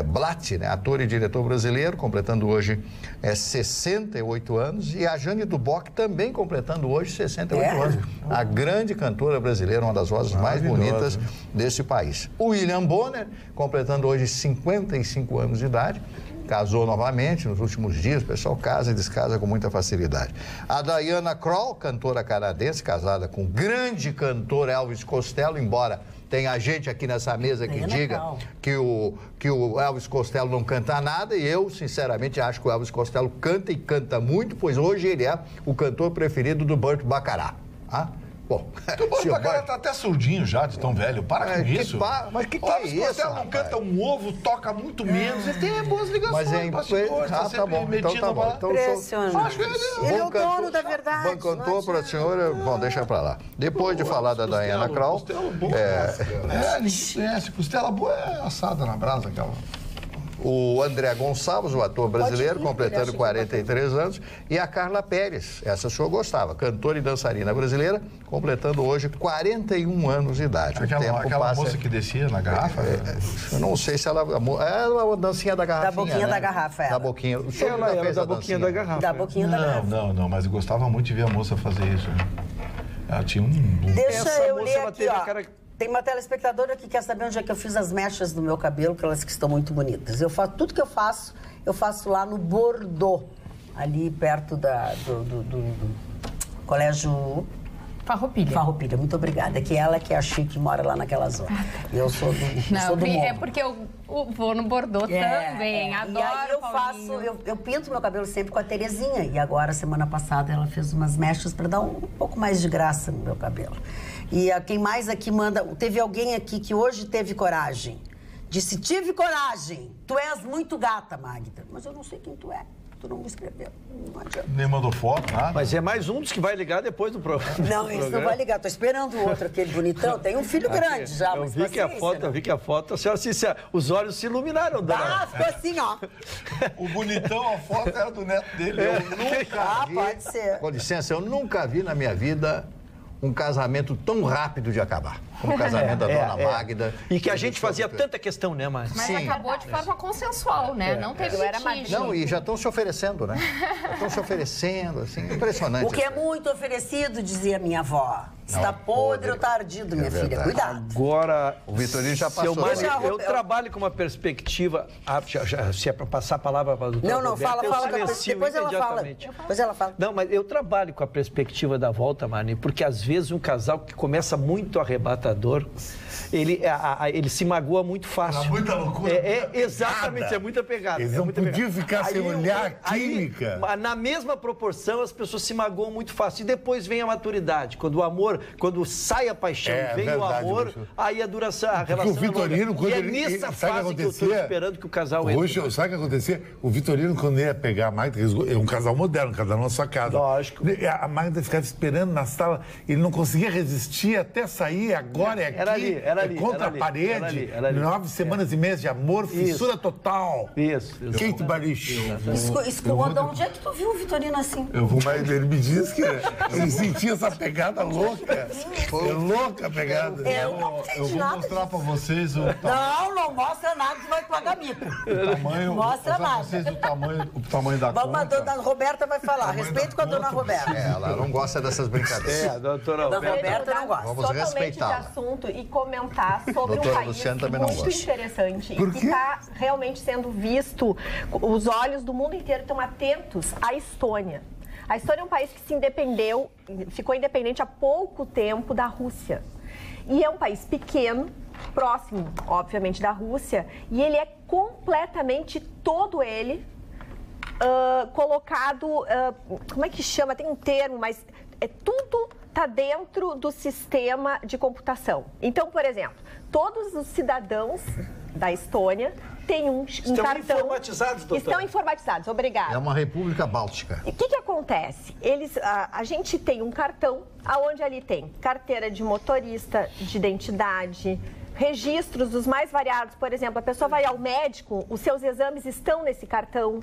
Blatt, né? Ator e diretor brasileiro, completando hoje 68 anos. E a Jane Duboc também completando hoje 68 anos. A grande cantora brasileira, uma das vozes mais bonitas desse país. O William Bonner, completando hoje 55 anos de idade. Casou novamente nos últimos dias, o pessoal casa e descasa com muita facilidade. A Diana Krall, cantora canadense, casada com o grande cantor Elvis Costello, embora tenha gente aqui nessa mesa que diga que o Elvis Costello não canta nada, e eu, sinceramente, acho que o Elvis Costello canta e canta muito, pois hoje ele é o cantor preferido do Burt Bacharach. Bom, o Burt Bacharach tá até surdinho já, de tão velho. Para com isso. Mas que é isso? O Costello não canta um ovo, toca muito menos, ele tem boas ligações. Mas tá bom, então tá bom. Então, impressionante. Ele é o dono da verdade. Bom cantor para a senhora, bom, deixa pra lá. Depois de falar da Diana Krall... Costela boa. Ninguém conhece. Costela boa é assada na brasa, aquela... O André Gonçalves, o ator brasileiro, completando 43 anos, e a Carla Pérez, essa senhora gostava, cantora e dançarina brasileira, completando hoje 41 anos de idade. Aquela moça que descia na garrafa? Eu não sei se ela... Era uma dancinha da garrafinha, da boquinha, né? Da garrafa, ela. Da boquinha. Ela fez da boquinha da garrafa. Da boquinha da garrafa. Não, mas eu gostava muito de ver a moça fazer isso. Ela tinha um... Deixa eu ler aqui, ó. Tem uma telespectadora que quer saber onde é que eu fiz as mechas do meu cabelo, que elas que estão muito bonitas. Eu faço tudo que eu faço lá no Bordeaux, ali perto do Colégio Farroupilha, muito obrigada. Que ela que é a Chique, mora lá naquela zona. Eu sou do morro. É porque eu vou no Bordeaux também, adoro. E aí eu pinto meu cabelo sempre com a Terezinha. E agora, semana passada, ela fez umas mechas para dar um pouco mais de graça no meu cabelo. E quem mais aqui manda... Teve alguém aqui que hoje teve coragem Disse, tive coragem. Tu és muito gata, Magda. Mas eu não sei quem tu é. Tu não me escreveu. Não adianta. Nem mandou foto, nada. Mas é mais um dos que vai ligar depois do programa. Não, esse não vai ligar. Tô esperando o outro, aquele bonitão. Tem um filho grande já, eu vi que a foto, né? Eu vi que a foto, a senhora, os olhos se iluminaram. Ah, ficou assim, ó. O bonitão, a foto era do neto dele. Eu nunca vi. Pode ser. Com licença, eu nunca vi na minha vida um casamento tão rápido de acabar. Como o casamento da dona Magda. E que a gente fazia tanta questão, né, Márcia? Mas Sim. acabou de forma consensual, né? Não teve litígio. Não, e já estão se oferecendo, né? Já estão se oferecendo, assim, impressionante. O que é muito oferecido, dizia minha avó. Está podre ou está ardido, minha filha. Cuidado. Agora, o Vitorino já passou. Eu trabalho com uma perspectiva... se é para passar a palavra para a doutora Não, Roberta, fala. Depois ela fala. Depois ela fala. Não, mas eu trabalho com a perspectiva da volta, Marne, porque às vezes um casal que começa muito arrebatador, ele se magoa muito fácil. Era muita loucura. Exatamente, é muita pegada. Eles não podiam ficar sem olhar química. Na mesma proporção, as pessoas se magoam muito fácil. E depois vem a maturidade. Quando o amor, quando sai a paixão, vem o amor, aí a duração, a relação... Porque o Vitorino, quando ele... E é nessa fase que eu estou esperando que o casal entre. Sabe o que acontecia? O Vitorino, quando ia pegar a Magda, é um casal moderno, cada um na sua casa. Lógico. A Magda ficava esperando na sala, ele não conseguia resistir até sair, agora é aqui. Era ali. Contra a parede, Era ali. 9 semanas e meia de amor, fissura total. Isso. Kate Barish. Onde é que tu viu o Vitorino assim? Mas ele me diz que ele sentia essa pegada louca. É louca a pegada. Eu não entendi nada. Mostrar pra vocês o Não mostra nada, tu vai pagar mico. tamanho. Mostra nada. Vocês o tamanho da Vamos, a conta. dona Roberta vai falar. Respeito com a dona Roberta. Ela não gosta dessas brincadeiras. A doutora Roberta não gosta. Vamos totalmente respeitá-la. de assunto e comentar sobre um Doutora país Luciana também não muito gosta. interessante Por e quê? que está realmente sendo visto. Os olhos do mundo inteiro estão atentos à Estônia. A Estônia é um país que ficou independente há pouco tempo da Rússia. E é um país pequeno, próximo, obviamente, da Rússia, e ele é completamente, todo ele, colocado, como é que chama? Tem um termo, mas tudo está dentro do sistema de computação. Então, por exemplo, todos os cidadãos da Estônia têm um cartão... Estão informatizados, doutora? Estão informatizados, obrigada. É uma república báltica. E o que acontece? A gente tem um cartão, aonde ali tem carteira de motorista, de identidade, registros dos mais variados. Por exemplo, a pessoa vai ao médico, os seus exames estão nesse cartão.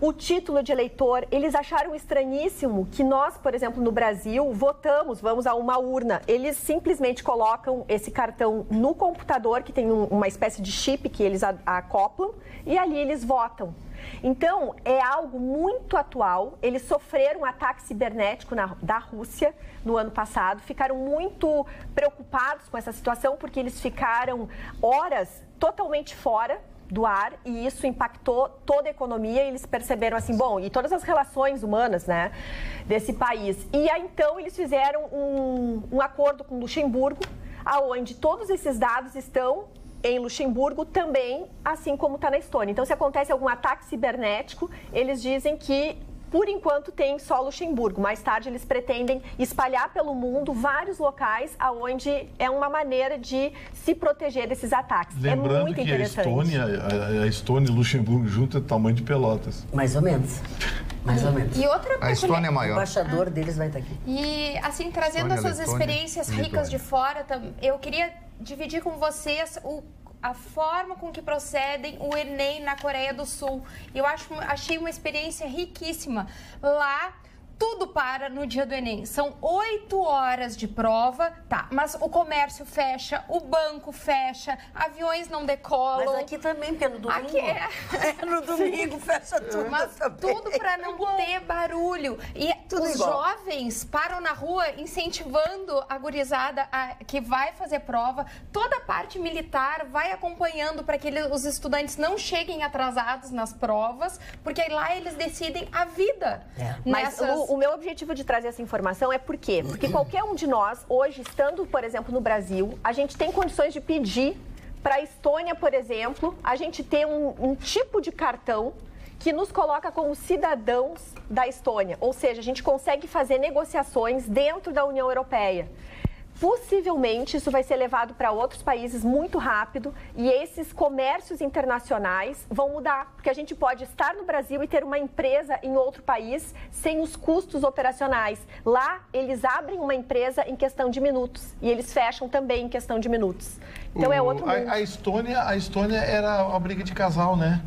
O título de eleitor, eles acharam estranhíssimo que nós, por exemplo, no Brasil, vamos a uma urna. Eles simplesmente colocam esse cartão no computador, que tem uma espécie de chip que eles acoplam, e ali eles votam. Então, é algo muito atual. Eles sofreram um ataque cibernético da Rússia no ano passado, ficaram muito preocupados com essa situação, porque eles ficaram horas totalmente fora do ar, e isso impactou toda a economia, e eles perceberam assim, e todas as relações humanas, né, desse país. E aí, então, eles fizeram um acordo com Luxemburgo, aonde todos esses dados estão em Luxemburgo também, assim como está na Estônia. Então, se acontece algum ataque cibernético, eles dizem que, por enquanto, tem só Luxemburgo. Mais tarde, eles pretendem espalhar pelo mundo vários locais onde é uma maneira de se proteger desses ataques. Lembrando é muito que interessante. a Estônia e Luxemburgo junto é do tamanho de Pelotas. Mais ou menos. Mais ou menos. E outra A Estônia é O maior. embaixador deles vai estar aqui. E, assim, trazendo Estônia, essas Letônia, experiências Lituânia. ricas de fora, eu queria dividir com vocês a forma com que procedem o Enem na Coreia do Sul. Eu achei uma experiência riquíssima. Lá, tudo para no dia do Enem. São 8 horas de prova, mas o comércio fecha, o banco fecha, aviões não decolam. Mas aqui também, porque no domingo... Aqui no domingo fecha tudo. Mas tudo para não ter barulho. E Tudo os igual. jovens param na rua incentivando a gurizada que vai fazer prova. Toda a parte militar vai acompanhando para que os estudantes não cheguem atrasados nas provas, porque lá eles decidem a vida. Mas o meu objetivo de trazer essa informação é por quê? Porque qualquer um de nós, hoje, estando, por exemplo, no Brasil, a gente tem condições de pedir para a Estônia, por exemplo, a gente ter um tipo de cartão que nos coloca como cidadãos da Estônia. Ou seja, a gente consegue fazer negociações dentro da União Europeia. possivelmente isso vai ser levado para outros países muito rápido e esses comércios internacionais vão mudar, porque a gente pode estar no Brasil e ter uma empresa em outro país sem os custos operacionais. Lá, eles abrem uma empresa em questão de minutos e eles fecham também em questão de minutos. Então é outro mundo. A Estônia era uma briga de casal, né?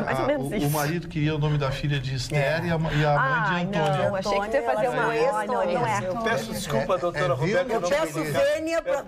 Mais ou menos isso. O marido queria o nome da filha de Esther e a mãe de Antônia. Não, achei que você ia fazer uma... Não é. Eu peço desculpa, doutora Roberta. Eu peço vênia para...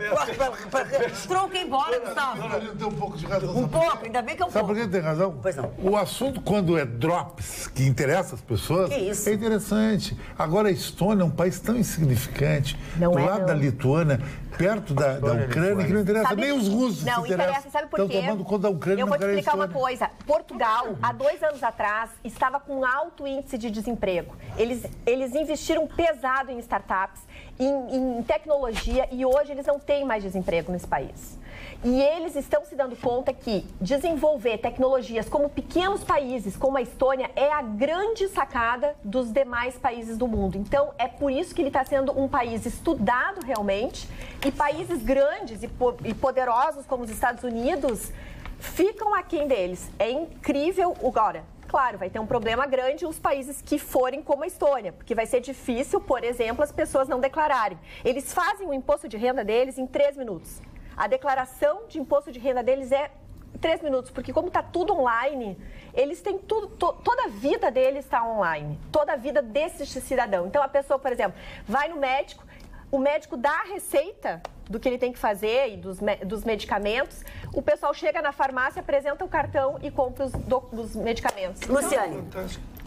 Tronca embora, Gustavo. Ele tem um pouco de razão. Um pouco, ainda bem que eu Sabe por que ele tem razão? Pois não. O assunto, quando é drops, que interessa as pessoas, é interessante. Agora, a Estônia é um país tão insignificante, do lado da Lituânia, perto da Ucrânia, que não interessa. Nem os russos não se interessa. Sabe por quê? Estão tomando conta da Ucrânia. Eu vou te explicar uma coisa. Portugal, há 2 anos atrás, estava com alto índice de desemprego. Eles investiram pesado em startups, em tecnologia, e hoje eles não têm mais desemprego nesse país. E eles estão se dando conta que desenvolver tecnologias como pequenos países, como a Estônia, é a grande sacada dos demais países do mundo. Então, é por isso que ele está sendo um país estudado realmente, e países grandes e poderosos como os Estados Unidos ficam aquém deles. É incrível. Agora, claro, vai ter um problema grande os países que forem como a Estônia, porque vai ser difícil, por exemplo, as pessoas não declararem. Eles fazem o imposto de renda deles em 3 minutos. A declaração de imposto de renda deles é 3 minutos, porque como está tudo online, eles têm tudo, toda a vida deles está online, toda a vida desse cidadão. Então, a pessoa, por exemplo, vai no médico, o médico dá a receita do que ele tem que fazer e dos medicamentos, o pessoal chega na farmácia, apresenta o cartão e compra os medicamentos. Luciane.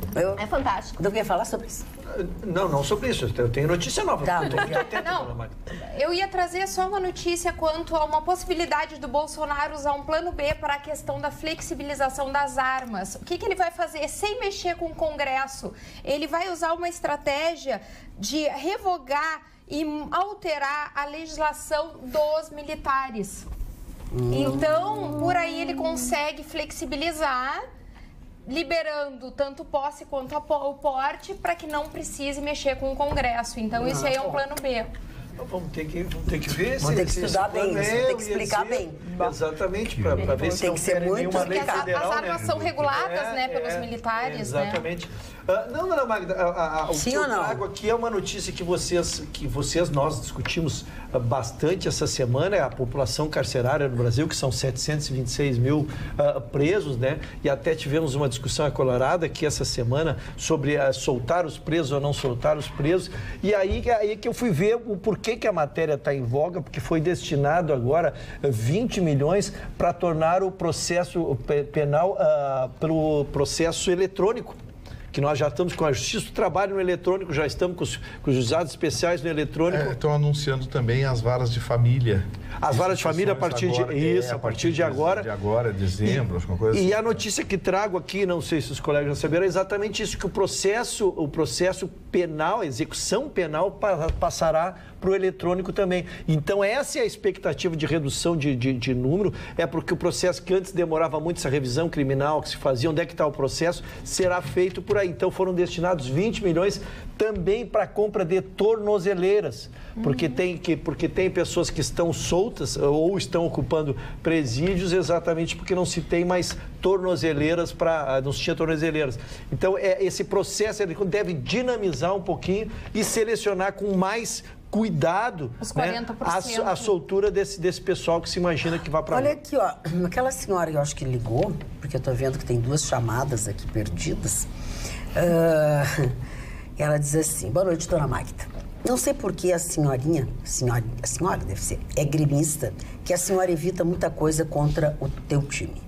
Então, é fantástico. Eu ia falar sobre isso. Não sobre isso. Eu tenho notícia nova. Eu ia trazer só uma notícia quanto a uma possibilidade do Bolsonaro usar um plano B para a questão da flexibilização das armas. O que ele vai fazer? Sem mexer com o Congresso, ele vai usar uma estratégia de revogar e alterar a legislação dos militares. Então, por aí ele consegue flexibilizar, liberando tanto posse quanto o porte, para que não precise mexer com o Congresso. Então, isso aí é um plano B. Vamos ter que ver. Vamos ter que estudar bem, vamos ter que explicar bem. Exatamente, para ver se não querem nenhuma lei federal. As armas são reguladas, pelos militares, exatamente. Não, dona Magda, o que eu trago aqui é uma notícia que nós discutimos bastante essa semana, é a população carcerária no Brasil, que são 726 mil presos, né? E até tivemos uma discussão acalorada aqui essa semana sobre soltar os presos ou não soltar os presos. E aí que eu fui ver o porquê que a matéria está em voga, porque foi destinado agora 20 milhões para tornar o processo penal pelo processo eletrônico, que nós já estamos com a Justiça do Trabalho no eletrônico, já estamos com os juizados especiais no eletrônico. Estão anunciando também as varas de família. As varas de família a partir de agora. De agora, dezembro, alguma coisa assim. E a notícia que trago aqui, não sei se os colegas já saberam, é exatamente isso, que o processo penal, a execução penal passará para o eletrônico também. Então, essa é a expectativa de redução de número, é porque o processo que antes demorava muito, essa revisão criminal que se fazia, onde é que está o processo, será feito por aí. Então, foram destinados 20 milhões também para a compra de tornozeleiras, porque tem pessoas que estão soltas ou estão ocupando presídios exatamente porque não se tem mais tornozeleiras não se tinha tornozeleiras. Então, esse processo ele deve dinamizar um pouquinho e selecionar com mais cuidado, os 40%, a soltura desse pessoal que se imagina que vai para lá. Olha aqui, ó, aquela senhora, eu acho que ligou, porque eu tô vendo que tem 2 chamadas aqui perdidas. Ela diz assim: boa noite, dona Magda. Não sei por que a senhora deve ser, é gremista, que a senhora evita muita coisa contra o teu time.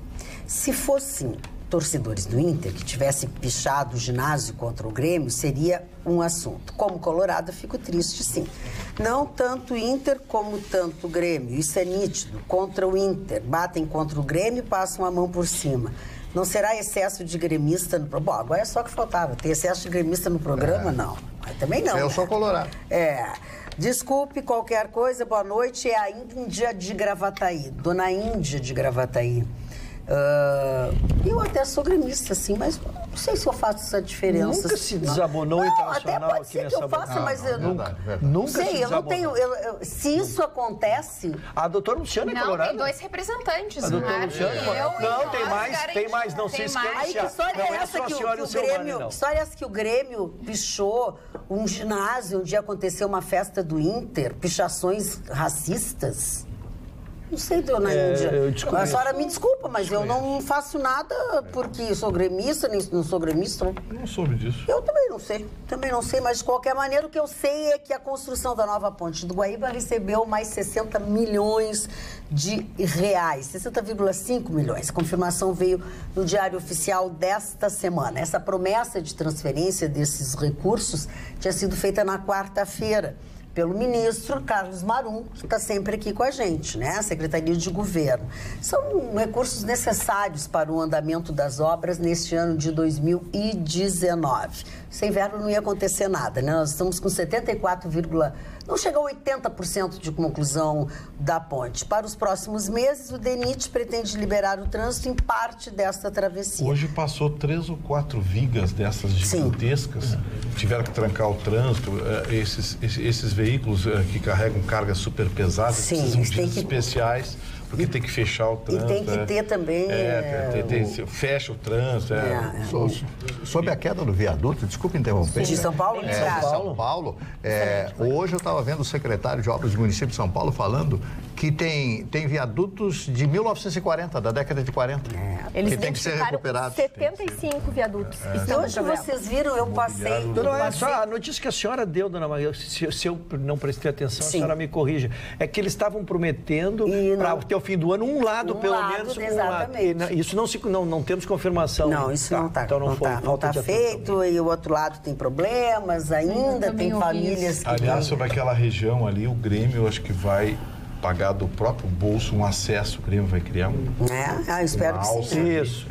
Se fossem torcedores do Inter que tivessem pichado o ginásio contra o Grêmio, seria um assunto. Como colorado, fico triste, sim. Não tanto o Inter como tanto o Grêmio. Isso é nítido. Contra o Inter, batem contra o Grêmio e passam a mão por cima. Não será excesso de gremista no programa? Bom, agora é só que faltava. Ter excesso de gremista no programa, não. Mas também não. Eu sou colorado. Desculpe qualquer coisa, boa noite. É a Índia de Gravataí. Dona Índia de Gravataí. Eu até sou gremista, assim, mas não sei se eu faço essa diferença. Nunca se desabonou internacional até pode ser que eu faça, mas eu nunca sei, eu não tenho... se isso acontece... A doutora Luciana é colorada? Tem 2 representantes. A doutora Luciana? Não, tem mais, não se esquece. Aí, que história é essa que o Grêmio pichou um ginásio onde aconteceu uma festa do Inter, pichações racistas? Não sei, dona Índia. A senhora me desculpa, mas eu não faço nada porque sou gremista, nem não sou gremista. Não soube disso. Eu também não sei, mas de qualquer maneira o que eu sei é que a construção da nova ponte do Guaíba recebeu mais 60 milhões de reais, 60,5 milhões. A confirmação veio no Diário Oficial desta semana. Essa promessa de transferência desses recursos tinha sido feita na quarta-feira pelo ministro Carlos Marum, que está sempre aqui com a gente, né? A Secretaria de Governo. São recursos necessários para o andamento das obras neste ano de 2019. Sem verbo não ia acontecer nada, né? Nós estamos com 74, não chegou a 80% de conclusão da ponte. Para os próximos meses, o DENIT pretende liberar o trânsito em parte desta travessia. Hoje passou 3 ou 4 vigas dessas gigantescas. Tiveram que trancar o trânsito. Esses veículos que carregam cargas super pesadas precisam de especiais, porque tem que fechar o trânsito. E tem que ter também... fecha o trânsito. Sobre a queda do viaduto, desculpe interromper. De São Paulo? São Paulo. Hoje eu estava vendo o secretário de Obras do município de São Paulo falando que tem viadutos de 1940, da década de 40. Eles que tem que ser recuperados. 75 viadutos. E hoje vocês viram, eu passei... Só a notícia que a senhora deu, dona Maria, se eu não prestei atenção, a senhora me corrija, é que eles estavam prometendo para até o fim do ano um lado, pelo menos. Exatamente. Isso não temos confirmação. Não, isso não está. Então não está feito, e o outro lado tem problemas ainda, tem famílias que... Aliás, sobre aquela região ali, o Grêmio acho que vai pagar do próprio bolso um acesso, o Grêmio vai criar eu espero que sim. Isso.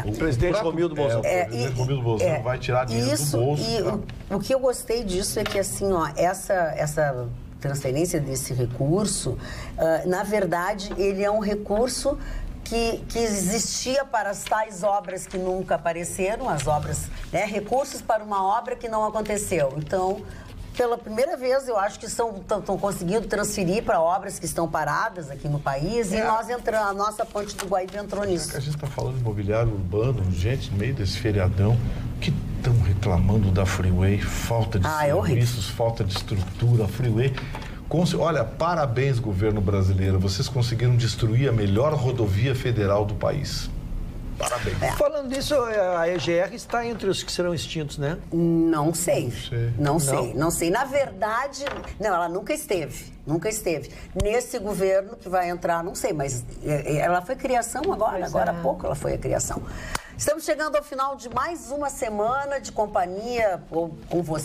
O presidente Romildo Bolsonaro. O presidente Romildo Bolsonaro vai tirar dinheiro do bolso. O que eu gostei disso é que, assim, essa transferência desse recurso, na verdade, ele é um recurso que existia para as tais obras que nunca apareceram, as obras, recursos para uma obra que não aconteceu. Então, pela primeira vez, eu acho que estão conseguindo transferir para obras que estão paradas aqui no país e nós entramos, a nossa ponte do Guaíba entrou nisso. A gente está falando de imobiliário urbano, gente, no meio desse feriadão, que estão reclamando da Freeway, falta de serviços, falta de estrutura, a Freeway... Olha, parabéns, governo brasileiro, vocês conseguiram destruir a melhor rodovia federal do país. Parabéns. Falando disso, a EGR está entre os que serão extintos, né? Não sei. Na verdade, ela nunca esteve. Nesse governo que vai entrar, não sei, mas ela foi criação agora há pouco ela foi a criação. Estamos chegando ao final de mais uma semana de companhia,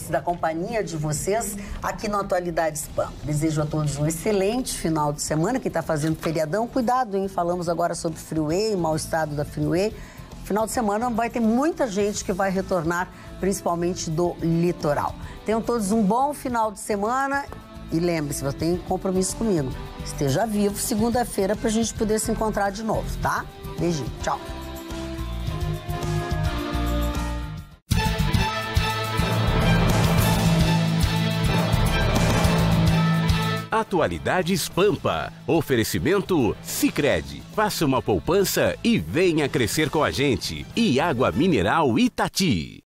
da companhia de vocês, aqui no Atualidades Pampa. Desejo a todos um excelente final de semana. Quem está fazendo feriadão, cuidado, hein? Falamos agora sobre Freeway, mau estado da Freeway. Final de semana vai ter muita gente que vai retornar, principalmente do litoral. Tenham todos um bom final de semana e lembre-se, você tem compromisso comigo. Esteja vivo segunda-feira para a gente poder se encontrar de novo, tá? Beijinho, tchau. Atualidades Pampa. Oferecimento Sicredi. Faça uma poupança e venha crescer com a gente. E Água Mineral Itati.